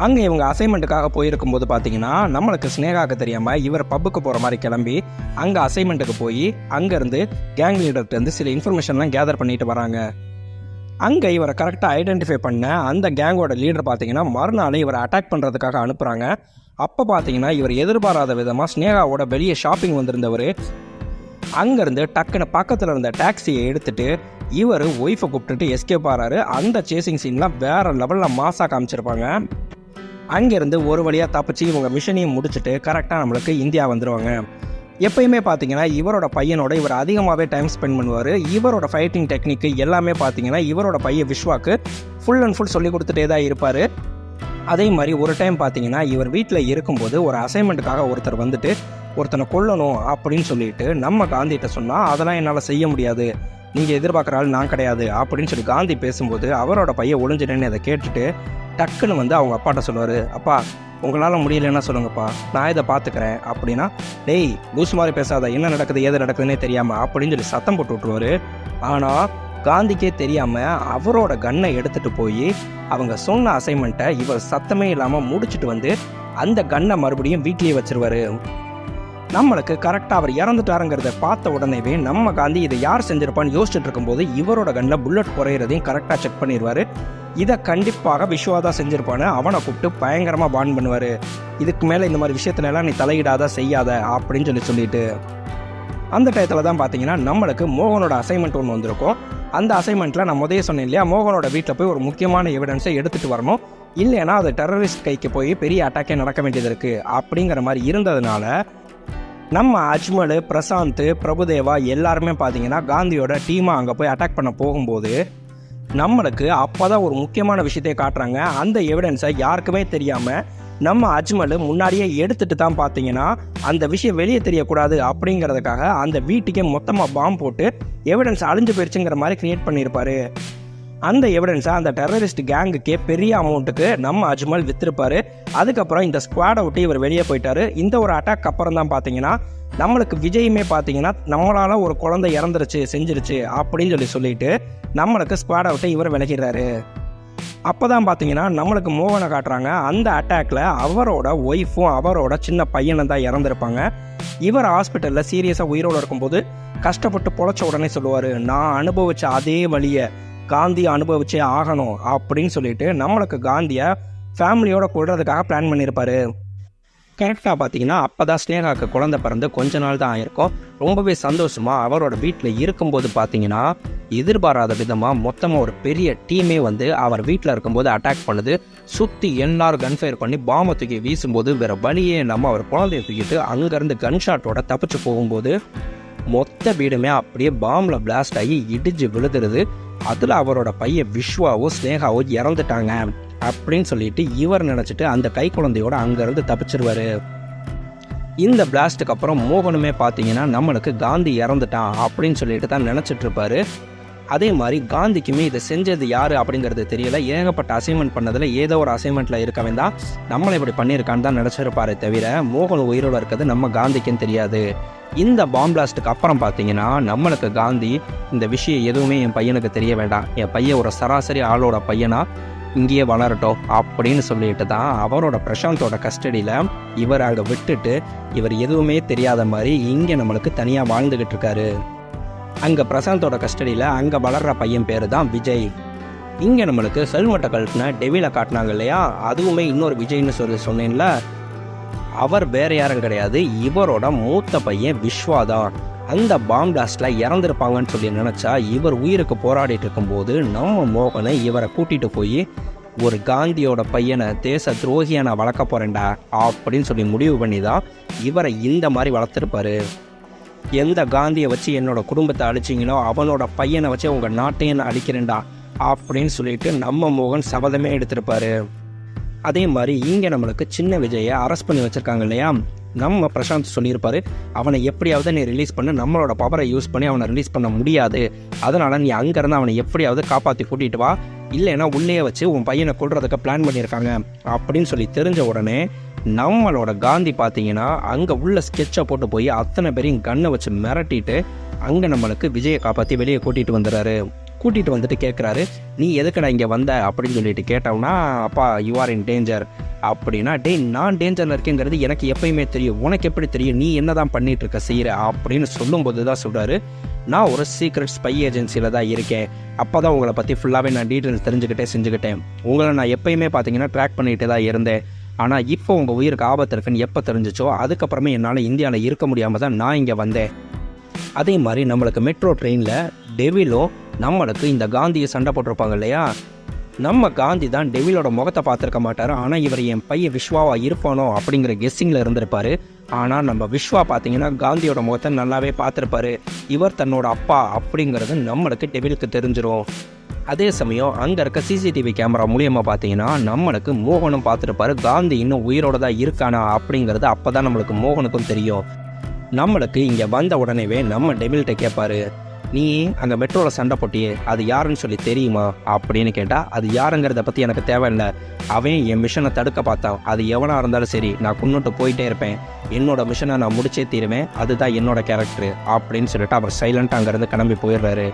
அங்கே இவங்க அசைன்மெண்ட்டுக்காக போயிருக்கும்போது பார்த்தீங்கன்னா நம்மளுக்கு ஸ்னேகாவுக்கு தெரியாமல் இவர் பப்புக்கு போகிற மாதிரி கிளம்பி அங்கே அசைன்மெண்ட்டுக்கு போய் அங்கேருந்து கேங் லீடர்கிட்டருந்து சில இன்ஃபர்மேஷன்லாம் கேதர் பண்ணிட்டு வராங்க. அங்கே இவரை கரெக்டாக ஐடென்டிஃபை பண்ண அந்த கேங்கோட லீடர் பார்த்தீங்கன்னா மறுநாள் இவரை அட்டாக் பண்ணுறதுக்காக அனுப்புகிறாங்க. அப்போ பார்த்தீங்கன்னா இவர் எதிர்பாராத விதமாக ஸ்னேகாவோட வெளியே ஷாப்பிங் வந்திருந்தவர் அங்கேருந்து டக்குன்னு பக்கத்தில் இருந்த டாக்ஸியை எடுத்துகிட்டு இவர் ஒய்ஃபை கூப்பிட்டுட்டு எஸ்கேப் ஆகிறாரு. அந்த சேசிங் சீன்லாம் வேறு லெவலில் மாசாக காமிச்சிருப்பாங்க. அங்கேருந்து ஒரு வழியாக தப்பிச்சு இவங்க மிஷனையும் முடிச்சுட்டு கரெக்டாக நம்மளுக்கு இந்தியா வந்துடுவாங்க. எப்பயுமே பார்த்தீங்கன்னா இவரோட பையனோட இவர் அதிகமாகவே டைம் ஸ்பெண்ட் பண்ணுவார். இவரோட ஃபைட்டிங் டெக்னிக்கு எல்லாமே பார்த்தீங்கன்னா இவரோட பையன் விஸ்வாக்கு ஃபுல் அண்ட் ஃபுல் சொல்லி கொடுத்துட்டே தான் இருப்பார். அதே மாதிரி ஒரு டைம் பார்த்தீங்கன்னா இவர் வீட்டில் இருக்கும்போது ஒரு அசைன்மெண்ட்டுக்காக ஒருத்தர் வந்துட்டு ஒருத்தனை கொல்லணும் அப்படின்னு சொல்லிட்டு நம்ம காந்திகிட்ட சொன்னால் அதெல்லாம் என்னால் செய்ய முடியாது, நீங்கள் எதிர்பார்க்குற ஆள் நான் கிடையாது அப்படின்னு சொல்லி காந்தி பேசும்போது அவரோட பையன் ஒளிஞ்சிட்டேன்னு அதை கேட்டுட்டு டக்குன்னு வந்து அவங்க அப்பாட்ட சொல்லுவார், அப்பா உங்களால் முடியலன்னா சொல்லுங்கப்பா, நான் இதை பார்த்துக்கிறேன் அப்படின்னா, டேய் லூஸ் மாதிரி பேசாத, என்ன நடக்குது ஏது நடக்குதுன்னே தெரியாமல் அப்படின்னு சொல்லி சத்தம் போட்டு விட்ருவார். ஆனால் காந்திக்கே தெரியாமல் அவரோட கன்னை எடுத்துகிட்டு போய் அவங்க சொன்ன அசைன்மெண்ட்டை இவர் சத்தமே இல்லாமல் முடிச்சுட்டு வந்து அந்த கன்னை மறுபடியும் வீட்லேயே வச்சிருவார். நம்மளுக்கு கரெக்டாக அவர் இறந்துட்டாருங்கிறத பார்த்த உடனேவே நம்ம காந்தி இதை யார் செஞ்சிருப்பான்னு யோசிச்சுட்டு இருக்கும்போது இவரோட கன்னில் புல்லட் குறையிறதையும் கரெக்டாக செக் பண்ணிடுவார். இதை கண்டிப்பாக விஸ்வாதான் செஞ்சிருப்பான்னு அவனை கூப்பிட்டு பயங்கரமாக பான் பண்ணுவார். இதுக்கு மேலே இந்த மாதிரி விஷயத்துலலாம் நீ தலையிடாத செய்யாத அப்படின்னு சொல்லிட்டு அந்த டயத்தில் தான் பார்த்தீங்கன்னா நம்மளுக்கு மோகனோட அசைன்மெண்ட் ஒன்று வந்திருக்கும். அந்த அசைன்மெண்ட்டில் நான் முதலே சொன்னேன் இல்லையா, மோகனோட வீட்டில் போய் ஒரு முக்கியமான எவிடன்ஸை எடுத்துகிட்டு வரணும், இல்லைன்னா அது டெரரிஸ்ட் கைக்கு போய் பெரிய அட்டாக்கே நடக்க வேண்டியது இருக்குது அப்படிங்கிற மாதிரி இருந்ததுனால நம்ம அஜ்மல், பிரசாந்த், பிரபுதேவா எல்லாருமே பார்த்தீங்கன்னா காந்தியோட டீமாக அங்கே போய் அட்டாக் பண்ண போகும்போது நம்மளுக்கு அப்போ தான் ஒரு முக்கியமான விஷயத்தை காட்டுறாங்க. அந்த எவிடன்ஸை யாருக்குமே தெரியாமல் நம்ம அஜ்மல் முன்னாடியே எடுத்துகிட்டு தான் பார்த்தீங்கன்னா அந்த விஷயம் வெளியே தெரியக்கூடாது அப்படிங்கிறதுக்காக அந்த வீட்டுக்கே மொத்தமாக பாம்பு போட்டு எவிடன்ஸ் அழிஞ்சு போயிடுச்சுங்கிற மாதிரி க்ரியேட் பண்ணியிருப்பார். அந்த எவிடன்ஸை அந்த டெரரிஸ்ட் கேங்குக்கே பெரிய அமௌண்ட்டுக்கு நம்ம அஜ்மல் விற்றுருப்பார். அதுக்கப்புறம் இந்த ஸ்குவாடை விட்டு இவர் வெளியே போயிட்டார். இந்த ஒரு அட்டாக் அப்புறம் தான் பார்த்தீங்கன்னா நம்மளுக்கு விஜயுமே பார்த்தீங்கன்னா நம்மளால் ஒரு குழந்தை இறந்துருச்சு செஞ்சிருச்சு அப்படின்னு சொல்லிட்டு நம்மளுக்கு ஸ்குவாடை விட்டு இவர் விலகிறாரு. அப்போ தான் பார்த்தீங்கன்னா நம்மளுக்கு மோகனை காட்டுறாங்க. அந்த அட்டாக்ல அவரோட ஒய்ஃபும் அவரோட சின்ன பையனும் தான் இறந்துருப்பாங்க. இவர் ஹாஸ்பிட்டலில் சீரியஸாக உயிரோடு இருக்கும்போது கஷ்டப்பட்டு பொழைச்ச உடனே சொல்லுவார், நான் அனுபவித்த அதே வழியை காந்தி அனுபவிச்சே ஆகணும் அப்படின்னு சொல்லிட்டு நம்மளுக்கு காந்தியை ஃபேமிலியோட கொள்றதுக்காக பிளான் பண்ணியிருப்பாரு. கரெக்டாக பார்த்தீங்கன்னா அப்போ தான் ஸ்னேகாவுக்கு குழந்தை பிறந்து கொஞ்ச நாள் தான் ஆயிருக்கும். ரொம்பவே சந்தோஷமாக அவரோட வீட்டில் இருக்கும்போது பார்த்தீங்கன்னா எதிர்பாராத விதமாக மொத்தமாக ஒரு பெரிய டீமே வந்து அவர் வீட்டில் இருக்கும்போது அட்டாக் பண்ணுது. சுற்றி எல்லாரும் கன்ஃபயர் பண்ணி பாம்பை தூக்கி வீசும்போது வேறு வழியே நம்ம அவர் குழந்தைய தூக்கிட்டு அங்கேருந்து கன்ஷாட்டோட தப்பிச்சு போகும்போது மொத்த வீடுமே அப்படியே பாம்பில் பிளாஸ்ட் ஆகி இடிஞ்சு விழுதுருது. அதில் அவரோட பையன் விஸ்வாவும் ஸ்னேகாவும் இறந்துட்டாங்க அப்படின்னு சொல்லிட்டு இவர் நினச்சிட்டு அந்த கை குழந்தையோட அங்கேருந்து தப்பிச்சிருவார். இந்த பிளாஸ்ட்டுக்கு அப்புறம் மோகனுமே பார்த்தீங்கன்னா நம்மளுக்கு காந்தி இறந்துட்டான் அப்படின்னு சொல்லிட்டு தான் நினச்சிட்ருப்பாரு. அதே மாதிரி காந்திக்குமே இதை செஞ்சது யார் அப்படிங்கிறது தெரியல. ஏகப்பட்ட அசைன்மெண்ட் பண்ணதில் ஏதோ ஒரு அசைன்மெண்ட்டில் இருக்கவன் தான் நம்மளை இப்படி பண்ணியிருக்கான்னு தான் நினச்சிருப்பாரே தவிர மோகன் உயிரோடு இருக்கிறது நம்ம காந்திக்குன்னு தெரியாது. இந்த பாம் பிளாஸ்ட்டுக்கு அப்புறம் பார்த்தீங்கன்னா நம்மளுக்கு காந்தி இந்த விஷயம் எதுவுமே என் பையனுக்கு தெரிய வேண்டாம், என் பையன் ஒரு சராசரி ஆளோட பையனா இங்கேயே வளரட்டும் அப்படின்னு சொல்லிட்டு தான் அவரோட பிரசாந்தோட கஸ்டடியில் இவர் அங்கே விட்டுட்டு இவர் எதுவுமே தெரியாத மாதிரி இங்கே நம்மளுக்கு தனியாக வாழ்ந்துக்கிட்டு இருக்காரு. அங்கே பிரசாந்தோட கஸ்டடியில் அங்கே வளர்கிற பையன் பேர் தான் விஜய். இங்கே நம்மளுக்கு ஹெல்மெட்டை கழட்டின டெவிலை காட்டினாங்க இல்லையா, அதுவுமே இன்னொரு விஜய்னு சொன்னேன்ல, அவர் வேற யாரும் கிடையாது, இவரோட மூத்த பையன் விஸ்வா தான். அந்த பாம் பிளாஸ்டில் இறந்துருப்பாங்கன்னு சொல்லி நினச்சா இவர் உயிருக்கு போராடிட்டு இருக்கும்போது நம்ம மோகனை இவரை கூட்டிகிட்டு போய் ஒரு காந்தியோட பையனை தேச துரோகியை நான் வளர்க்க போகிறேன்டா அப்படின்னு சொல்லி முடிவு பண்ணி தான் இவரை இந்த மாதிரி வளர்த்துருப்பாரு. எந்த காந்தியை வச்சு என்னோட குடும்பத்தை அழிச்சிங்களோ அவனோட பையனை வச்சு உங்கள் நாட்டையும் நான் அழிக்கிறேன்டா அப்படின்னு சொல்லிட்டு நம்ம மோகன் சபதமே எடுத்திருப்பாரு. அதே மாதிரி இங்கே நம்மளுக்கு சின்ன விஜயை அரெஸ்ட் பண்ணி வச்சுருக்காங்க இல்லையா, நம்ம பிரசாந்த் சொல்லியிருப்பாரு, அவனை எப்படியாவது நீ ரிலீஸ் பண்ண, நம்மளோட பவரை யூஸ் பண்ணி அவனை ரிலீஸ் பண்ண முடியாது, அதனால் நீ அங்கேருந்து அவனை எப்படியாவது காப்பாற்றி கூட்டிகிட்டு வா, இல்லைன்னா உள்ளே வச்சு உன் பையனை கொள்றதுக்கு பிளான் பண்ணியிருக்காங்க அப்படின்னு சொல்லி தெரிஞ்ச உடனே நம்மளோட காந்தி பார்த்தீங்கன்னா அங்கே உள்ள ஸ்கெட்சை போட்டு போய் அத்தனை பேரையும் கண்ணை வச்சு மிரட்டிட்டு அங்கே நம்மளுக்கு விஜயை காப்பாற்றி வெளியே கூட்டிகிட்டு வந்துடுறாரு. கூட்டிகிட்டு வந்துட்டு கேட்குறாரு, நீ எதுக்கடா இங்கே வந்த அப்படின்னு சொல்லிட்டு கேட்டோம்னா, அப்பா யூ ஆர் இன் டேஞ்சர் அப்படின்னா, நான் டேஞ்சரில் இருக்கேங்கிறது எனக்கு எப்பயுமே தெரியும், உனக்கு எப்படி தெரியும், நீ என்ன தான் பண்ணிகிட்டு இருக்க செய்கிற அப்படின்னு சொல்லும்போது தான் சொல்கிறாரு, நான் ஒரு சீக்ரெட் ஸ்பை ஏஜென்சியில் தான் இருக்கேன், அப்போ தான் உங்களை பற்றி ஃபுல்லாகவே நான் டீட்டெயில்ஸ் செஞ்சுக்கிட்டேன், உங்களை நான் எப்பயுமே பார்த்தீங்கன்னா ட்ராக் பண்ணிகிட்டே தான் இருந்தேன், ஆனால் இப்போ உங்கள் உயிருக்கு ஆபத்து இருக்குன்னு எப்போ தெரிஞ்சிச்சோ அதுக்கப்புறமே என்னால் இந்தியாவில் இருக்க முடியாமல் தான் நான் இங்கே வந்தேன். அதே மாதிரி நம்மளுக்கு மெட்ரோ ட்ரெயினில் டெவிலும் நம்மளுக்கு இந்த காந்தியை சண்டை போட்டிருப்பாங்க இல்லையா, நம்ம காந்தி தான் டெவிலோட முகத்தை பார்த்துருக்க மாட்டார், ஆனால் இவர் என் பையன் விஸ்வாவா இருப்பானோ அப்படிங்கிற கெஸ்ஸிங்கில் இருந்திருப்பார். ஆனால் நம்ம விஸ்வா பார்த்தீங்கன்னா காந்தியோட முகத்தை நல்லாவே பார்த்துருப்பாரு, இவர் தன்னோட அப்பா அப்படிங்கிறது நம்மளுக்கு டெவிலுக்கு தெரிஞ்சிடும். அதே சமயம் அங்கே இருக்க சிசிடிவி கேமரா மூலியமாக பார்த்தீங்கன்னா நம்மளுக்கு மோகனும் பார்த்துருப்பாரு, காந்தி இன்னும் உயிரோடு தான் இருக்கானா அப்படிங்கிறது அப்போ தான் நம்மளுக்கு மோகனுக்கும் தெரியும். நம்மளுக்கு இங்கே வந்த உடனேவே நம்ம டெவில்கிட்ட கேட்பாரு, நீ அங்கே மெட்ரோவில் சண்டை போட்டியே அது யாருன்னு சொல்லி தெரியுமா அப்படின்னு கேட்டால், அது யாருங்கிறத பற்றி எனக்கு தேவையில்லை, அவன் என் மிஷனை தடுக்க பார்த்தான், அது எவனாக இருந்தாலும் சரி நான் கொண்டுட்டு போயிட்டே இருப்பேன், என்னோட மிஷனை நான் முடிச்சே தீருவேன், அதுதான் என்னோட கேரக்டரு அப்படின்னு சொல்லிட்டு அவர் சைலண்ட்டாக அங்கேருந்து கிளம்பி போயிடுறாரு.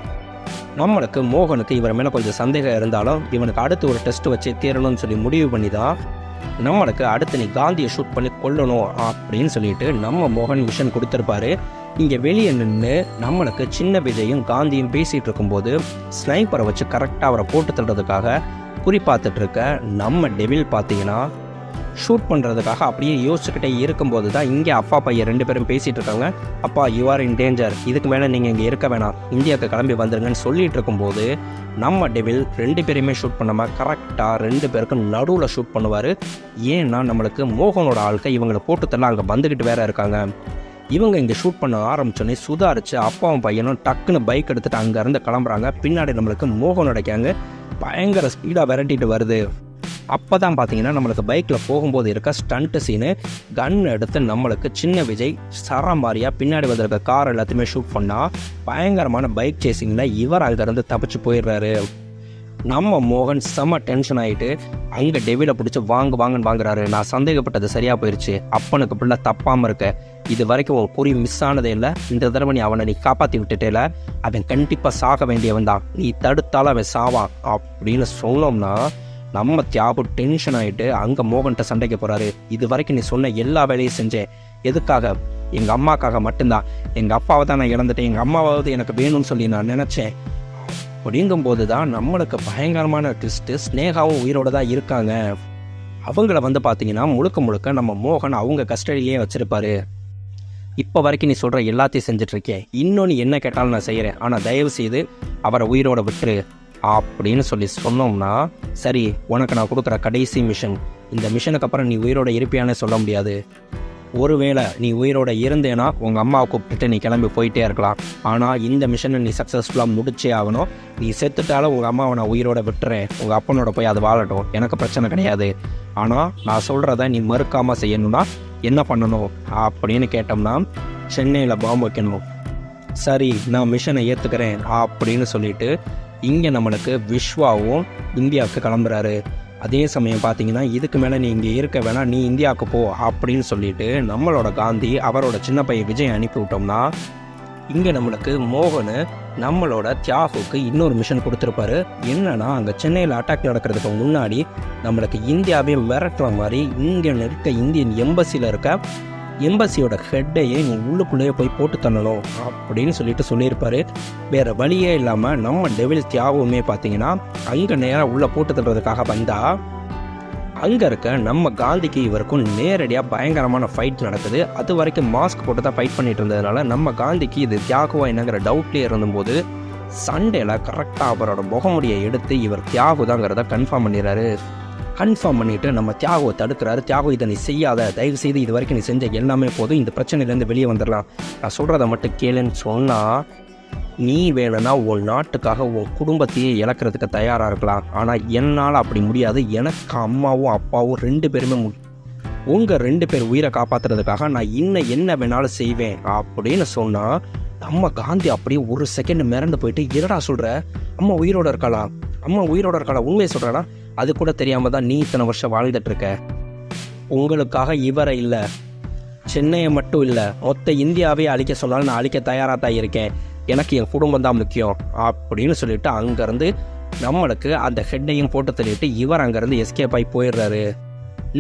நம்மளுக்கு மோகனுக்கு இவர் மேலே கொஞ்சம் சந்தேகம் இருந்தாலும் இவனுக்கு அடுத்து ஒரு டெஸ்ட் வச்சு தீரணும்னு சொல்லி முடிவு பண்ணி தான் நம்மளுக்கு அடுத்து நீ காந்தியை ஷூட் பண்ணி கொல்லணும் அப்படின்னு சொல்லிட்டு நம்ம மோகன் மிஷன் கொடுத்துருப்பாரு. இங்கே வெளியே நின்று நம்மளுக்கு சின்ன விஜயும் காந்தியும் பேசிகிட்டு இருக்கும்போது ஸ்னைப்பரை வச்சு கரெக்டாக அவரை போட்டு தள்ளுறதுக்காக குறிப்பாத்துட்டு இருக்க நம்ம டெவில் பார்த்தீங்கன்னா ஷூட் பண்ணுறதுக்காக அப்படியே யோசிச்சுக்கிட்டே இருக்கும்போது தான் இங்கே அப்பா பையன் 2 பேரும் பேசிகிட்டு இருக்காங்க. அப்பா யூ ஆர் இன் டேஞ்சர், இதுக்கு மேலே நீங்கள் இங்கே இருக்க வேணாம், இந்தியாவுக்கு கிளம்பி வந்துருங்கன்னு சொல்லிகிட்டு இருக்கும்போது நம்ம டெவில் 2 பேரையுமே ஷூட் பண்ணாமல் கரெக்டாக 2 பேருக்கும் நடுவில் ஷூட் பண்ணுவார். ஏன்னா நம்மளுக்கு மோகனோட ஆளுக்க இவங்களை போட்டுத்தெல்லாம் அங்கே வந்துக்கிட்டு வேற இருக்காங்க. இவங்க இங்கே ஷூட் பண்ண ஆரம்பிச்சோன்னே சுதாரிச்சு அப்பாவும் பையனும் டக்குன்னு பைக் எடுத்துகிட்டு அங்கேருந்து கிளம்புறாங்க. பின்னாடி நம்மளுக்கு மோகனோட கேங்கு பயங்கர ஸ்பீடாக விரட்டிட்டு வருது. அப்போ தான் பார்த்தீங்கன்னா நம்மளுக்கு பைக்கில் போகும்போது இருக்க ஸ்டண்ட்டு சீனு கன் எடுத்து நம்மளுக்கு சின்ன விஜய் சரமாரியாக பின்னாடி வந்திருக்க கார் எல்லாத்தையுமே ஷூட் பண்ணால் பயங்கரமான பைக் சேசிங்கில் இவர் அங்கேருந்து தப்பிச்சு போயிடுறாரு. நம்ம மோகன் செம்ம டென்ஷன் ஆகிட்டு அங்கே டெவிலை பிடிச்சி வாங்கன்னு வாங்குறாரு. நான் சந்தேகப்பட்டது சரியாக போயிடுச்சு, அப்பனுக்கு பிள்ளை தப்பாமல் இருக்க, இது வரைக்கும் ஒரு குறி மிஸ் ஆனதே இல்லை, இந்த தடவை நீ காப்பாற்றி விட்டுட்டேல, அவன் கண்டிப்பாக சாக வேண்டியவன் தான், நீ தடுத்தாலும் அவன் சாவான் அப்படின்னு சொன்னோம்னா நம்ம தியாகு டென்ஷன் ஆகிட்டு அங்கே மோகன்கிட்ட சண்டைக்கு போகிறாரு. இது வரைக்கும் நீ சொன்ன எல்லா வேலையும் செஞ்சேன், எதுக்காக? எங்கள் அம்மாக்காக மட்டும்தான். எங்கள் அப்பாவை தான் நான் இழந்துட்டேன், எங்கள் அம்மாவாவது எனக்கு வேணும்னு சொல்லி நான் நினச்சேன். அப்படிங்கும்போது தான் நம்மளுக்கு பயங்கரமான ட்விஸ்ட்டு, ஸ்னேகாவும் உயிரோடு தான் இருக்காங்க. அவங்கள பார்த்தீங்கன்னா முழுக்க நம்ம மோகன் அவங்க கஸ்டடியிலே வச்சுருப்பாரு. இப்போ வரைக்கும் நீ சொல்கிற எல்லாத்தையும் செஞ்சிட்ருக்கேன், இன்னும் நீ என்ன கேட்டாலும் நான் செய்கிறேன், ஆனால் தயவு செய்து அவரை உயிரோட விட்டுரு அப்படின்னு சொல்லி சொன்னோம்னா, சரி உனக்கு நான் கொடுக்குற கடைசி மிஷன், இந்த மிஷனுக்கு அப்புறம் நீ உயிரோட இருப்பியானே சொல்ல முடியாது. ஒருவேளை நீ உயிரோட இருந்தேன்னா உங்கள் அம்மாவை கூப்பிட்டுட்டு நீ கிளம்பி போயிட்டே இருக்கலாம், ஆனால் இந்த மிஷனை நீ சக்ஸஸ்ஃபுல்லாக முடிச்சே ஆகணும். நீ செத்துட்டாலும் உங்கள் அம்மாவை நான் உயிரோட விட்டுறேன், உங்கள் அப்பனோட போய் அது வாழட்டும், எனக்கு பிரச்சனை கிடையாது. ஆனால் நான் சொல்கிறத நீ மறுக்காமல் செய்யணும்னா என்ன பண்ணணும் அப்படின்னு கேட்டோம்னா, சென்னையில் பாம்பு வைக்கணும். சரி நான் மிஷனை ஏற்றுக்கிறேன் அப்படின்னு சொல்லிட்டு இங்கே நம்மளுக்கு விஸ்வாவும் இந்தியாவுக்கு கிளம்புறாரு. அதே சமயம் பார்த்தீங்கன்னா, இதுக்கு மேலே நீ இங்கே இருக்க வேணாம், நீ இந்தியாவுக்கு போ அப்படின்னு சொல்லிட்டு நம்மளோட காந்தி அவரோட சின்ன பையன் விஜய் அனுப்பி விட்டோம்னா, இங்கே நம்மளுக்கு மோகன் நம்மளோட தியாகுக்கு இன்னொரு மிஷன் கொடுத்துருப்பாரு. என்னன்னா, அங்கே சென்னையில் அட்டாக் நடக்கிறதுக்கு முன்னாடி நம்மளுக்கு இந்தியாவே மிரட்டுற மாதிரி இங்கே இருக்க இந்தியன் எம்பசியில் இருக்க எம்பசியோட ஹெட்டையே நீ உள்ளுக்குள்ளேயே போய் போட்டு தள்ளணும் அப்படின்னு சொல்லியிருப்பாரு. வேறு வழியே இல்லாமல் நம்ம டெவில் தியாகுமே பார்த்தீங்கன்னா அங்கே நேராக உள்ளே போட்டு தள்ளுறதுக்காக வந்தால், அங்கே இருக்க நம்ம காந்திக்கு இவருக்கும் நேரடியாக பயங்கரமான ஃபைட் நடக்குது. அது வரைக்கும் மாஸ்க் போட்டு தான் ஃபைட் பண்ணிட்டு இருந்ததுனால நம்ம காந்திக்கு இது தியாகுவா என்னங்கிற டவுட்லேயே இருந்தபோது சண்டேல கரெக்டாக அவரோட முகமுடியை எடுத்து இவர் தியாகு தாங்கிறத கன்ஃபார்ம் பண்ணிடுறாரு. கன்ஃபார்ம் பண்ணிவிட்டு நம்ம தியாகுவை தடுக்கிறாரு. தியாகு இதை நீ செய்யாத, தயவு செய்து இது வரைக்கும் நீ செஞ்ச எல்லாமே போதும், இந்த பிரச்சனையிலேருந்து வெளியே வந்துடலாம், நான் சொல்கிறத மட்டும் கேளுன்னு சொன்னால், நீ வேணும்னா உன் நாட்டுக்காக உன் குடும்பத்தையே இழக்கிறதுக்கு தயாராக இருக்கலாம், ஆனால் என்னால் அப்படி முடியாது, எனக்கு அம்மாவும் அப்பாவும் 2 பேருமே உங்கள் 2 பேர் உயிரை காப்பாற்றுறதுக்காக நான் இன்னும் என்ன வேணாலும் செய்வேன் அப்படின்னு சொன்னால், நம்ம காந்தி அப்படியே ஒரு செகண்ட் மிரண்டு போயிட்டு, என்னடா சொல்கிற, அம்மா உயிரோடு இருக்காளா, உண்மையை சொல்கிறானா, அது கூட தெரியாமல் தான் நீ இத்தனை வருஷம் வாழ்ந்துட்டுருக்க, உங்களுக்காக இவரை இல்லை சென்னையை மட்டும் இல்லை மொத்த இந்தியாவே அழிக்க சொன்னாலும் நான் அழிக்க தயாராக தான் இருக்கேன், எனக்கு என் குடும்பம் தான் முக்கியம் அப்படின்னு சொல்லிட்டு அங்கேருந்து நம்மளுக்கு அந்த ஹெட்டையும் போட்டு தள்ளிட்டு இவர் அங்கேருந்து எஸ்கேப் ஆகி போயிடுறாரு.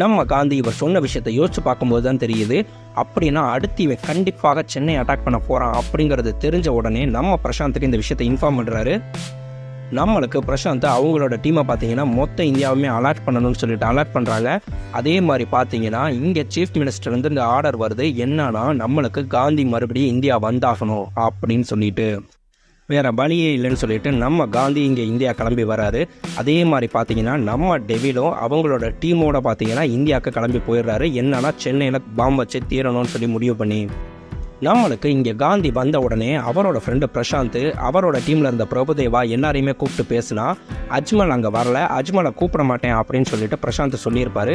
நம்ம காந்தி இவர் சொன்ன விஷயத்தை யோசிச்சு பார்க்கும்போது தான் தெரியுது, அப்படின்னா அடுத்து இவன் கண்டிப்பாக சென்னை அட்டாக் பண்ண போகிறான் அப்படிங்கிறது தெரிஞ்ச உடனே நம்ம பிரசாந்துக்கு இந்த விஷயத்தை இன்ஃபார்ம் பண்ணுறாரு. நம்மளுக்கு பிரசாந்த் அவங்களோட டீமை பார்த்தீங்கன்னா மொத்த இந்தியாவுமே அலர்ட் பண்ணணும்னு சொல்லிட்டு அலர்ட் பண்ணுறாங்க. அதே மாதிரி பார்த்தீங்கன்னா இங்கே சீஃப் மினிஸ்டர் வந்து இந்த ஆர்டர் வருது, என்னன்னா நம்மளுக்கு காந்தி மறுபடியும் இந்தியா வந்தாகணும் அப்படின்னு சொல்லிட்டு, வேறு வழியே இல்லைன்னு சொல்லிட்டு நம்ம காந்தி இங்கே இந்தியா கிளம்பி வராரு. அதே மாதிரி பார்த்தீங்கன்னா நம்ம டெவிலும் அவங்களோட டீமோட பார்த்தீங்கன்னா இந்தியாவுக்கு கிளம்பி போயிடுறாரு. என்னன்னா சென்னையில் பாம்பு வச்சு தீரணும்னு சொல்லி முடிவு பண்ணி, நம்மளுக்கு இங்கே காந்தி வந்த உடனே அவரோட ஃப்ரெண்டு பிரசாந்த் அவரோட டீமில் இருந்த பிரபுதேவா எல்லாரையுமே கூப்பிட்டு பேசுனா, அஜ்மல் அங்கே வரல, அஜ்மலை கூப்பிட மாட்டேன் அப்படின்னு சொல்லிட்டு பிரசாந்த் சொல்லியிருப்பாரு.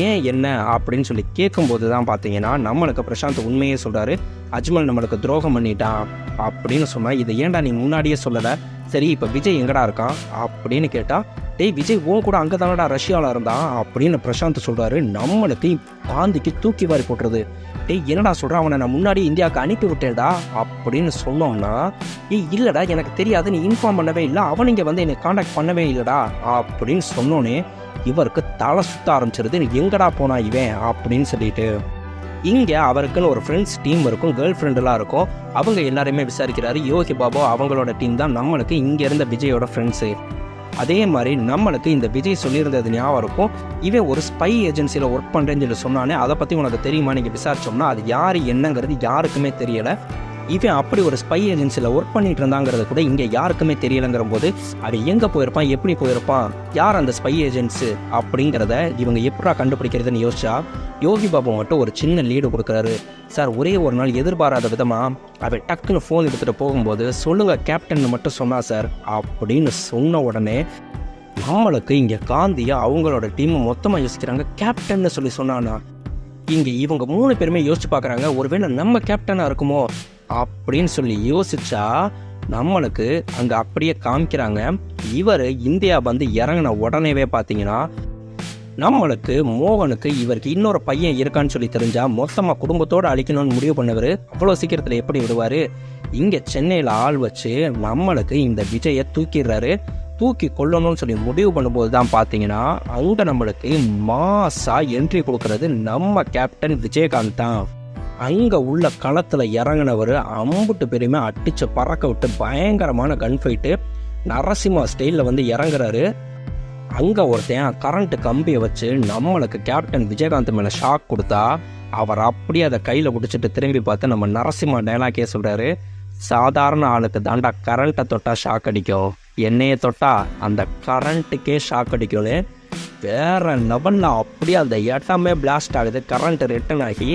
ஏன் என்ன அப்படின்னு சொல்லி கேட்கும்போது தான் பார்த்தீங்கன்னா நம்மளுக்கு பிரசாந்த் உண்மையே சொல்கிறாரு, அஜ்மல் நம்மளுக்கு துரோகம் பண்ணிட்டான் அப்படின்னு சொன்னால், இதை ஏன்டா நீ முன்னாடியே சொல்லலை, சரி இப்போ விஜய் எங்கடா இருக்கான் அப்படின்னு கேட்டால், டேய் விஜய் கூட அங்கே தானடா ரஷ்யாவில் இருந்தான் அப்படின்னு பிரசாந்த் சொல்கிறாரு. நம்மளுக்கு காந்திக்கு தூக்கி வாரி போட்டுறது, டேய் என்னடா சொல்கிறான், அவனை நான் முன்னாடி இந்தியாவுக்கு அனுப்பி விட்டேன்டா அப்படின்னு சொன்னோம்னா, இல்லைடா எனக்கு தெரியாது, நீ இன்ஃபார்ம் பண்ணவே இல்லை, அவன் இங்கே வந்து என்னை காண்டாக்ட் பண்ணவே இல்லைடா அப்படின்னு சொன்னோன்னே இவருக்கு தலை சுத்த ஆரம்பிச்சிருது, எங்கடா போனா இவன் அப்படின்னு சொல்லிட்டு. இங்கே அவருக்குன்னு ஒரு ஃப்ரெண்ட்ஸ் டீம் இருக்கும், கேர்ள் ஃப்ரெண்டெல்லாம் இருக்கும், அவங்க எல்லாருமே விசாரிக்கிறாரு. யோகி பாபு அவங்களோட டீம் தான் நம்மளுக்கு இங்கே இருந்த விஜயோட ஃப்ரெண்ட்ஸு. அதே மாதிரி நம்மளுக்கு இந்த விஜய் சொல்லியிருந்தது ஞாபகம் இருக்கும், இவன் ஒரு ஸ்பை ஏஜென்சியில் ஒர்க் பண்ணுறேன்னு சொல்லி சொன்னானே, அதை பற்றி உனக்கு தெரியுமா நீங்கள் விசாரிச்சோம்னா அது யார் என்னங்கிறது யாருக்குமே தெரியலை. இவன் அப்படி ஒரு ஸ்பை ஏஜென்சியில் ஒர்க் பண்ணிட்டு இருந்தாங்கிறது கூட இங்கே யாருக்குமே தெரியலைங்கிற போது அவன் எங்கே போயிருப்பான், எப்படி போயிருப்பான், யார் அந்த ஸ்பை ஏஜென்ட்ஸு அப்படிங்கிறத இவங்க எப்படா கண்டுபிடிக்கிறதுன்னு யோசிச்சா, யோகி பாபு மட்டும் ஒரு சின்ன லீடு கொடுக்குறாரு. சார் ஒரே ஒரு நாள் எதிர்பாராத விதமாக அவன் டக்குன்னு ஃபோன் எடுத்துகிட்டு போகும்போது, சொல்லுங்கள் கேப்டன் மட்டும் சொன்னா சார் அப்படின்னு சொன்ன உடனே நம்மளுக்கு இங்கே காந்தியை அவங்களோட டீமை மொத்தமாக யோசிக்கிறாங்க. கேப்டன்னு சொல்லி சொன்னானா, இங்கே இவங்க 3 பேருமே யோசிச்சு பார்க்குறாங்க, ஒருவேளை நம்ம கேப்டனாக இருக்குமோ அப்படின்னு சொல்லி யோசிச்சா, நம்மளுக்கு அங்கே அப்படியே காமிக்கிறாங்க இவர் இந்தியா வந்து இறங்கின உடனேவே பார்த்தீங்கன்னா நம்மளுக்கு மோகனுக்கு இவருக்கு இன்னொரு பையன் இருக்கான்னு சொல்லி தெரிஞ்சா மொத்தமாக குடும்பத்தோடு அழிக்கணும்னு முடிவு பண்ணவர் அவ்வளோ சீக்கிரத்தில் எப்படி விடுவார். இங்கே சென்னையில் ஆள் வச்சு நம்மளுக்கு இந்த விஜயை தூக்கிடுறாரு. தூக்கி கொள்ளணும்னு சொல்லி முடிவு பண்ணும்போது தான் பார்த்தீங்கன்னா அங்கே நம்மளுக்கு மாசாக என்ட்ரி கொடுக்கறது நம்ம கேப்டன் விஜயகாந்த் தான். அங்கே உள்ள களத்தில் இறங்கினவர் அம்புட்டு பெருமை அடித்து பறக்க விட்டு பயங்கரமான கன் ஃபைட்டு நரசிம்மா ஸ்டைலில் வந்து இறங்குறாரு. அங்கே ஒருத்தன் கரண்ட்டு கம்பியை வச்சு நம்மளுக்கு கேப்டன் விஜயகாந்த் மேலே ஷாக் கொடுத்தா அவர் அப்படியே அதை கையில் பிடிச்சிட்டு திரும்பி பார்த்து நம்ம நரசிம்மா டைலாக்கே சொல்கிறாரு, சாதாரண ஆளுக்கு தாண்டா கரண்ட்டை தொட்டால் ஷாக் அடிக்கும், எண்ணெயை தொட்டால் அந்த கரண்ட்டுக்கே ஷாக் அடிக்கும்னு வேறு லெவலில் அப்படியே அந்த இடமே பிளாஸ்ட் ஆகுது. கரண்ட்டு ரிட்டன் ஆகி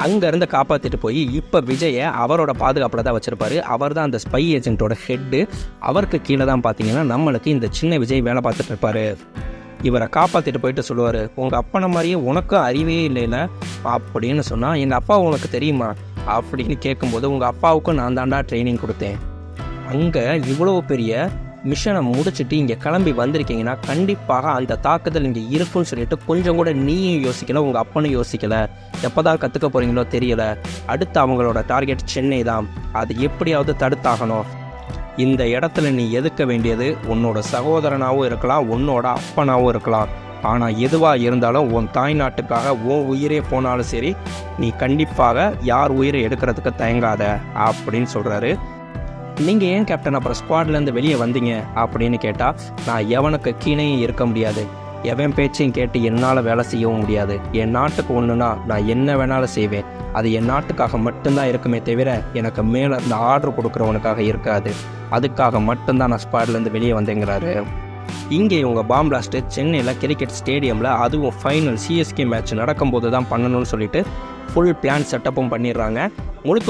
அங்கேருந்து காப்பாற்றிட்டு போய் இப்போ விஜயை அவரோட பாதுகாப்பில் தான் வச்சுருப்பாரு. அவர் தான் அந்த ஸ்பை ஏஜென்ட்டோட ஹெட்டு. அவருக்கு கீழே தான் பார்த்தீங்கன்னா நம்மளுக்கு இந்த சின்ன விஜய் வேலை பார்த்துட்டு இருப்பார். இவரை காப்பாற்றிட்டு போயிட்டு சொல்லுவார், உங்கள் அப்பனை மாதிரியே உனக்கும் அறிவே இல்லைல்ல அப்படின்னு சொன்னால், எங்கள் அப்பா உனக்கு தெரியுமா அப்படின்னு கேட்கும்போது, உங்கள் அப்பாவுக்கும் நான் தாண்டா ட்ரைனிங் கொடுத்தேன். அங்கே இவ்வளோ பெரிய மிஷனை முடிச்சுட்டு இங்கே கிளம்பி வந்திருக்கீங்கன்னா கண்டிப்பாக அந்த தாக்குதல் இங்கே இருக்குன்னு சொல்லிட்டு கொஞ்சம் கூட நீயும் யோசிக்கலை, உங்கள் அப்பனும் யோசிக்கலை. எப்போ தான் கற்றுக்க போகிறீங்களோ தெரியலை. அடுத்து அவங்களோட டார்கெட் சென்னை தான். அது எப்படியாவது தடுத்தாகணும். இந்த இடத்துல நீ எதுக்க வேண்டியது உன்னோட சகோதரனாகவும் இருக்கலாம், உன்னோட அப்பனாகவும் இருக்கலாம். ஆனால் எதுவாக இருந்தாலும் உன் தாய் நாட்டுக்காக உன் உயிரே போனாலும் சரி, நீ கண்டிப்பாக யார் உயிரை எடுக்கிறதுக்கு தயங்காத அப்படின்னு சொல்கிறாரு. நீங்கள் ஏன் கேப்டன் அப்புறம் ஸ்குவாட்லேருந்து வெளியே வந்தீங்க அப்படின்னு கேட்டால், நான் எவனுக்கு கீழேயும் இருக்க முடியாது, எவன் பேச்சையும் கேட்டு என்னால் வேலை செய்யவும் முடியாது. என் நாட்டுக்கு ஒன்றுனா நான் என்ன வேணாலும் செய்வேன். அது என் நாட்டுக்காக மட்டும்தான் இருக்குமே தவிர எனக்கு மேலே இந்த ஆர்டர் கொடுக்குறவனுக்காக இருக்காது. அதுக்காக மட்டும்தான் நான் ஸ்குவாட்லேருந்து வெளியே வந்தேங்கிறாரு. இங்கே இவங்க பாம் பிளாஸ்ட்டு சென்னையில் கிரிக்கெட் ஸ்டேடியமில், அதுவும் ஃபைனல் சிஎஸ்கே மேட்ச் நடக்கும்போது தான் பண்ணணும்னு சொல்லிட்டு ஃபுல் பிளான் செட்டப்பும் பண்ணிடுறாங்க.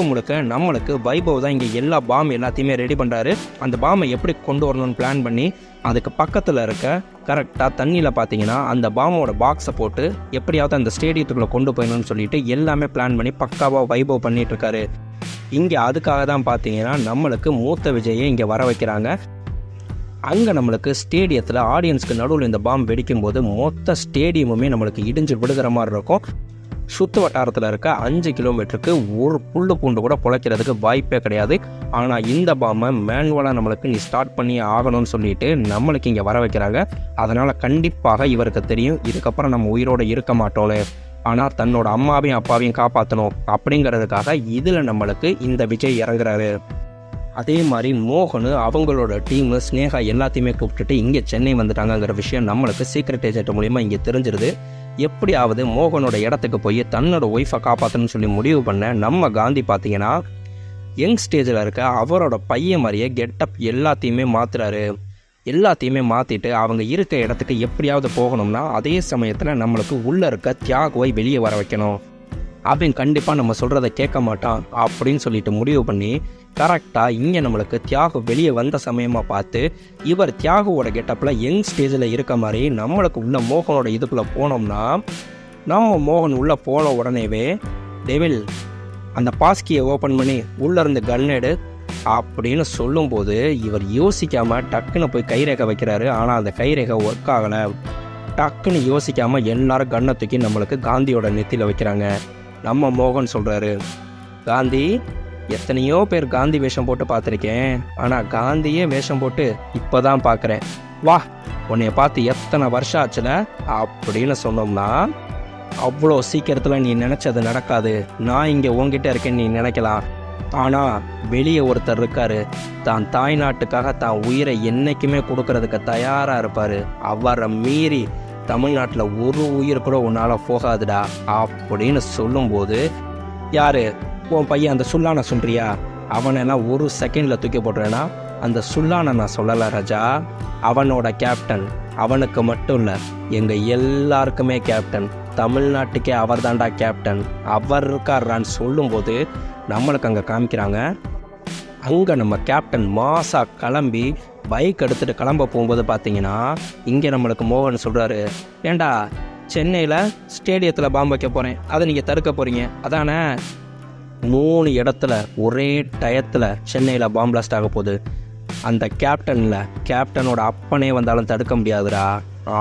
முழுக்க நம்மளுக்கு வைபவ் தான் இங்கே எல்லா பாம் எல்லாத்தையுமே ரெடி பண்ணுறாரு. அந்த பாமை எப்படி கொண்டு வரணும்னு பிளான் பண்ணி அதுக்கு பக்கத்தில் இருக்க கரெக்டாக தண்ணியில் பார்த்தீங்கன்னா அந்த பாமோட பாக்ஸை போட்டு எப்படியாவது அந்த ஸ்டேடியத்துக்குள்ளே கொண்டு போயணும்னு சொல்லிட்டு எல்லாமே பிளான் பண்ணி பக்காவாக வைபவ் பண்ணிகிட்ருக்காரு. இங்கே அதுக்காக தான் பார்த்தீங்கன்னா நம்மளுக்கு மூத்த விஜயை இங்கே வர வைக்கிறாங்க. அங்கே நம்மளுக்கு ஸ்டேடியத்தில் ஆடியன்ஸ்க்கு நடுவில் இந்த பாம் வெடிக்கும்போது மொத்த ஸ்டேடியமுமே நம்மளுக்கு இடிஞ்சு விடுகிற மாதிரி இருக்கும். சுற்று வட்டாரத்தில் இருக்க 5 கிலோமீட்டருக்கு ஒரு புல்லு பூண்டு கூட பிழைக்கிறதுக்கு வாய்ப்பே கிடையாது. ஆனால் இந்த பாம்பை மேனுவலாக நம்மளுக்கு நீ ஸ்டார்ட் பண்ணி ஆகணும்னு சொல்லிட்டு நம்மளுக்கு இங்கே வர வைக்கிறாங்க. அதனால் கண்டிப்பாக இவருக்கு தெரியும், இதுக்கப்புறம் நம்ம உயிரோடு இருக்க மாட்டோம்ல, ஆனால் தன்னோட அம்மாவையும் அப்பாவையும் காப்பாற்றணும் அப்படிங்கிறதுக்காக இதில் நம்மளுக்கு இந்த விஜய் இறங்குறாரு. அதே மாதிரி மோகனு அவங்களோட டீமு ஸ்னேகா எல்லாத்தையுமே கூப்பிட்டுட்டு இங்கே சென்னை வந்துட்டாங்கிற விஷயம் நம்மளுக்கு சீக்ரெட் ஏஜென்ட் மூலிமா இங்கே தெரிஞ்சிருது. எப்படியாவது மோகனோட இடத்துக்கு போய் தன்னோட ஒய்ஃபை காப்பாற்றணும்னு சொல்லி முடிவு பண்ண நம்ம காந்தி பார்த்தீங்கன்னா யங் ஸ்டேஜில் இருக்க அவரோட பையன் மாதிரியே கெட்டப் எல்லாத்தையுமே மாற்றுறாரு. எல்லாத்தையுமே மாற்றிட்டு அவங்க இருக்க இடத்துக்கு எப்படியாவது போகணும்னா அதே சமயத்தில் நம்மளுக்கு உள்ளே இருக்க தியாகுவை வெளியே வர வைக்கணும். அப்படின்னு கண்டிப்பாக நம்ம சொல்கிறத கேட்க மாட்டான் அப்படின்னு சொல்லிட்டு முடிவு பண்ணி கரெக்டாக இங்கே நம்மளுக்கு தியாகு வெளியே வந்த சமயமாக பார்த்து இவர் தியாகுவோட கெட்டப்பில் யங் ஸ்டேஜில் இருக்க மாதிரி நம்மளுக்கு உள்ள மோகனோட இதுக்குள்ளே போனோம்னா, நம்ம மோகன் உள்ளே போன உடனேவே டெவில் அந்த பாஸ்கியை ஓப்பன் பண்ணி உள்ளேருந்து கன்னெடு அப்படின்னு சொல்லும்போது இவர் யோசிக்காமல் டக்குன்னு போய் கைரேகை வைக்கிறாரு. ஆனால் அந்த கைரேகை ஒர்க் ஆகலை. டக்குன்னு யோசிக்காமல் எல்லாரும் கண்ணை தூக்கி நம்மளுக்கு காந்தியோட நெத்தியில் வைக்கிறாங்க. நம்ம மோகன் சொல்கிறாரு, காந்தி, எத்தனையோ பேர் காந்தி வேஷம் போட்டு பார்த்துருக்கேன், ஆனால் காந்தியே வேஷம் போட்டு இப்போ தான் பார்க்குறேன். வா, உன்னைய பார்த்து எத்தனை வருஷம் ஆச்சுல அப்படின்னு சொன்னோம்னா, அவ்வளோ சீக்கிரத்தில் நீ நினச்சது நடக்காது. நான் இங்கே உங்ககிட்ட இருக்கேன்னு நீ நினைக்கலாம், ஆனால் வெளியே ஒருத்தர் இருக்காரு, தான் தாய் நாட்டுக்காக தான் உயிரை என்றைக்குமே கொடுக்கறதுக்கு தயாராக இருப்பார். அவரை மீறி தமிழ்நாட்டில் ஒரு உயிர் கூட உன்னால் போகாதுடா அப்படின்னு சொல்லும்போது, யார் உன் பையன் அந்த சுல்லானை சொல்கிறியா, அவனெல்லாம் ஒரு செகண்டில் தூக்கி போடுறேன்னா, அந்த சுல்லானை நான் சொல்லலை ராஜா, அவனோட கேப்டன், அவனுக்கு மட்டும் இல்லை எங்கள் எல்லாருக்குமே கேப்டன், தமிழ்நாட்டுக்கே அவர் தாண்டா கேப்டன், அவர் இருக்காரான்னு சொல்லும்போது நம்மளுக்கு அங்கே காமிக்கிறாங்க. அங்கே நம்ம கேப்டன் மாசா கிளம்பி பைக் எடுத்துகிட்டு கிளம்ப போகும்போது பார்த்தீங்கன்னா இங்கே நம்மளுக்கு மோகன் சொல்கிறாரு, ஏண்டா சென்னையில் ஸ்டேடியத்தில் பாம்பு வைக்க போகிறேன், அதை நீங்கள் தடுக்க போகிறீங்க அதானே? 3 இடத்துல ஒரே டயத்தில் சென்னையில் பாம்பு பிளாஸ்ட் ஆக போகுது. அந்த கேப்டனோட அப்பனே வந்தாலும் தடுக்க முடியாதுடா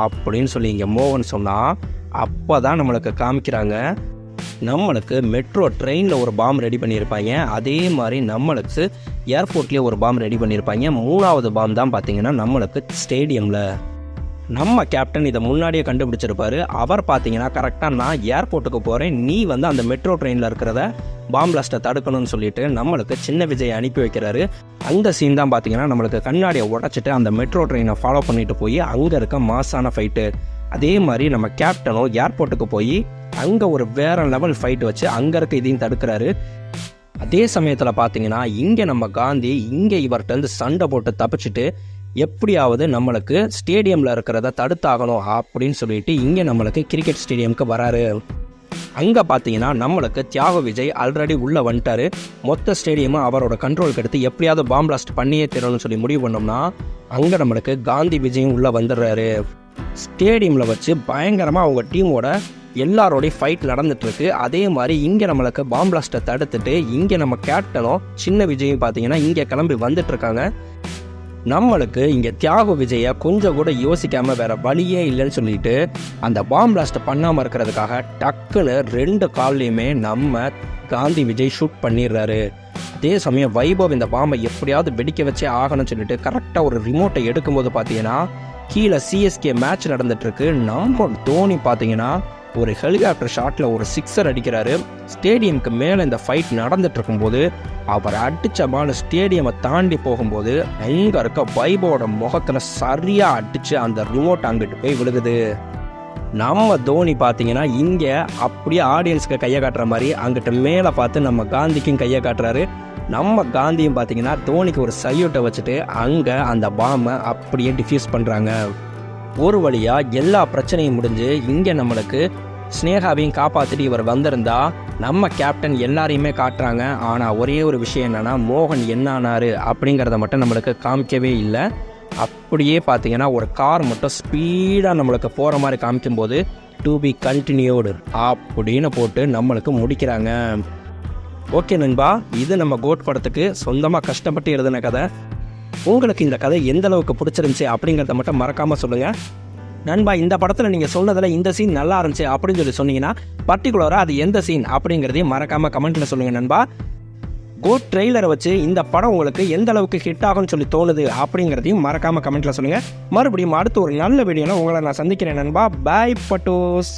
அப்படின்னு சொல்லி இங்கே மோகன் சொன்னால் அப்போ தான் நம்மளுக்கு காமிக்கிறாங்க நம்மளுக்கு மெட்ரோ ட்ரெயினில் ஒரு பாம் ரெடி பண்ணியிருப்பாங்க, அதே மாதிரி நம்மளுக்கு ஏர்போர்ட்லேயே ஒரு பாம் ரெடி பண்ணியிருப்பாங்க. 3வது பாம் தான் பார்த்தீங்கன்னா நம்மளுக்கு ஸ்டேடியமில். நம்ம கேப்டன் இதை முன்னாடியே கண்டுபிடிச்சிருப்பாரு. அவர் பார்த்தீங்கன்னா கரெக்டாக நான் ஏர்போர்ட்டுக்கு போகிறேன், நீ வந்து அந்த மெட்ரோ ட்ரெயினில் இருக்கிறத பாம் பிளாஸ்ட்டை தடுக்கணும்னு சொல்லிட்டு நம்மளுக்கு சின்ன விஜய் அனுப்பி வைக்கிறாரு. அந்த சீன் தான் பார்த்தீங்கன்னா நம்மளுக்கு கண்ணாடியை உடச்சிட்டு அந்த மெட்ரோ ட்ரெயினை ஃபாலோ பண்ணிட்டு போய் அங்கே இருக்க மாசான ஃபைட்டு. அதே மாதிரி நம்ம கேப்டனும் ஏர்போர்ட்டுக்கு போய் அங்கே ஒரு வேற லெவல் ஃபைட் வச்சு அங்கே இருக்க இதையும் தடுக்கிறாரு. அதே சமயத்தில் பார்த்தீங்கன்னா இங்கே நம்ம காந்தி இங்கே இவர்கிட்ட சண்டை போட்டு தப்பிச்சுட்டு எப்படியாவது நம்மளுக்கு ஸ்டேடியமில் இருக்கிறத தடுத்தாகணும் அப்படின்னு சொல்லிட்டு இங்கே நம்மளுக்கு கிரிக்கெட் ஸ்டேடியமுக்கு வராரு. அங்கே பார்த்தீங்கன்னா நம்மளுக்கு தியாக விஜய் ஆல்ரெடி உள்ளே வந்துட்டாரு. மொத்த ஸ்டேடியமும் அவரோட கண்ட்ரோலுக்கு எடுத்து எப்படியாவது பாம் பிளாஸ்ட் பண்ணியே தரணும்னு சொல்லி முடிவு பண்ணோம்னா அங்கே நம்மளுக்கு காந்தி விஜயும் உள்ளே வந்துடுறாரு. ஸ்டேடியமில் வச்சு பயங்கரமாக அவங்க டீமோட எல்லாரோடைய ஃபைட் நடந்துட்டுருக்கு. அதே மாதிரி இங்கே நம்மளுக்கு பாம் பிளாஸ்ட்டை தடுத்துட்டு இங்கே நம்ம கேப்டனும் சின்ன விஜயும் பார்த்தீங்கன்னா இங்கே கிளம்பி வந்துட்டுருக்காங்க. நம்மளுக்கு இங்கே தியாக விஜயை கொஞ்சம் கூட யோசிக்காமல் வேறு வழியே இல்லைன்னு சொல்லிட்டு அந்த பாம் பிளாஸ்ட்டை பண்ணாமல் இருக்கிறதுக்காக டக்குன்னு 2 கால்லையுமே நம்ம காந்தி விஜய் ஷூட் பண்ணிடுறாரு. அதே சமயம் வைபவ் இந்த பாம்பை எப்படியாவது வெடிக்க வச்சே ஆகணும்னு சொல்லிட்டு கரெக்டாக ஒரு ரிமோட்டை எடுக்கும்போது பார்த்தீங்கன்னா கீழே சிஎஸ்கே மேட்ச் நடந்துட்டுருக்கு. நம்ம தோனி பார்த்தீங்கன்னா ஒரு ஹெலிகாப்டர் ஷாட்டில் ஒரு 6 அடிக்கிறாரு. ஸ்டேடியமுக்கு மேலே இந்த ஃபைட் நடந்துட்டு இருக்கும்போது அவர் அடித்த பால் ஸ்டேடியமை தாண்டி போகும்போது அங்கே இருக்க வைபவோட முகத்தில் சரியாக அடித்து அந்த ரிமோட் அங்கிட்டு போய் விழுகுது. நம்ம தோனி பார்த்தீங்கன்னா இங்கே அப்படியே ஆடியன்ஸுக்கு கையை காட்டுற மாதிரி அங்கிட்ட மேலே பார்த்து நம்ம காந்திக்கும் கையை காட்டுறாரு. நம்ம காந்தியும் பார்த்தீங்கன்னா தோனிக்கு ஒரு சல்யூட்டை வச்சுட்டு அங்கே அந்த பாம்பை அப்படியே டிஃப்யூஸ் பண்ணுறாங்க. ஒரு வழியாக எல்லா பிரச்சனையும் முடிஞ்சு இங்கே நம்மளுக்கு ஸ்னேகாவையும் காப்பாற்றிட்டு இவர் வந்திருந்தா நம்ம கேப்டன் எல்லாரையுமே காட்டுறாங்க. ஆனால் ஒரே ஒரு விஷயம் என்னென்னா மோகன் என்ன ஆனார் அப்படிங்கிறத மட்டும் நம்மளுக்கு காமிக்கவே இல்லை. அப்படியே பார்த்தீங்கன்னா ஒரு கார் மட்டும் ஸ்பீடாக நம்மளுக்கு போகிற மாதிரி காமிக்கும்போது டு பி கண்டினியூடு அப்படின்னு போட்டு நம்மளுக்கு முடிக்கிறாங்க. ஓகே நண்பா, இது நம்ம கோட் படத்துக்கு சொந்தமாக கஷ்டப்பட்டு எழுதின கதை. உங்களுக்கு இந்த கதை எந்த அளவுக்கு பிடிச்சிருந்துச்சி அப்படிங்கிறத மட்டும் மறக்காமல் சொல்லுங்கள் நண்பா. இந்த படத்தில் நீங்கள் சொன்னதில் இந்த சீன் நல்லா இருந்துச்சு அப்படின்னு சொல்லி சொன்னீங்கன்னா பர்டிகுலராக அது எந்த சீன் அப்படிங்கிறதையும் மறக்காமல் கமெண்ட்டில் சொல்லுங்கள் நண்பா. கோட் ட்ரெய்லரை வச்சு இந்த படம் உங்களுக்கு எந்த அளவுக்கு ஹிட் ஆகும்னு சொல்லி தோணுது அப்படிங்கிறதையும் மறக்காமல் கமெண்ட்டில் சொல்லுங்கள். மறுபடியும் அடுத்து ஒரு நல்ல வீடியோவில் உங்களை நான் சந்திக்கிறேன் நண்பா. பாய் பட்டோஸ்.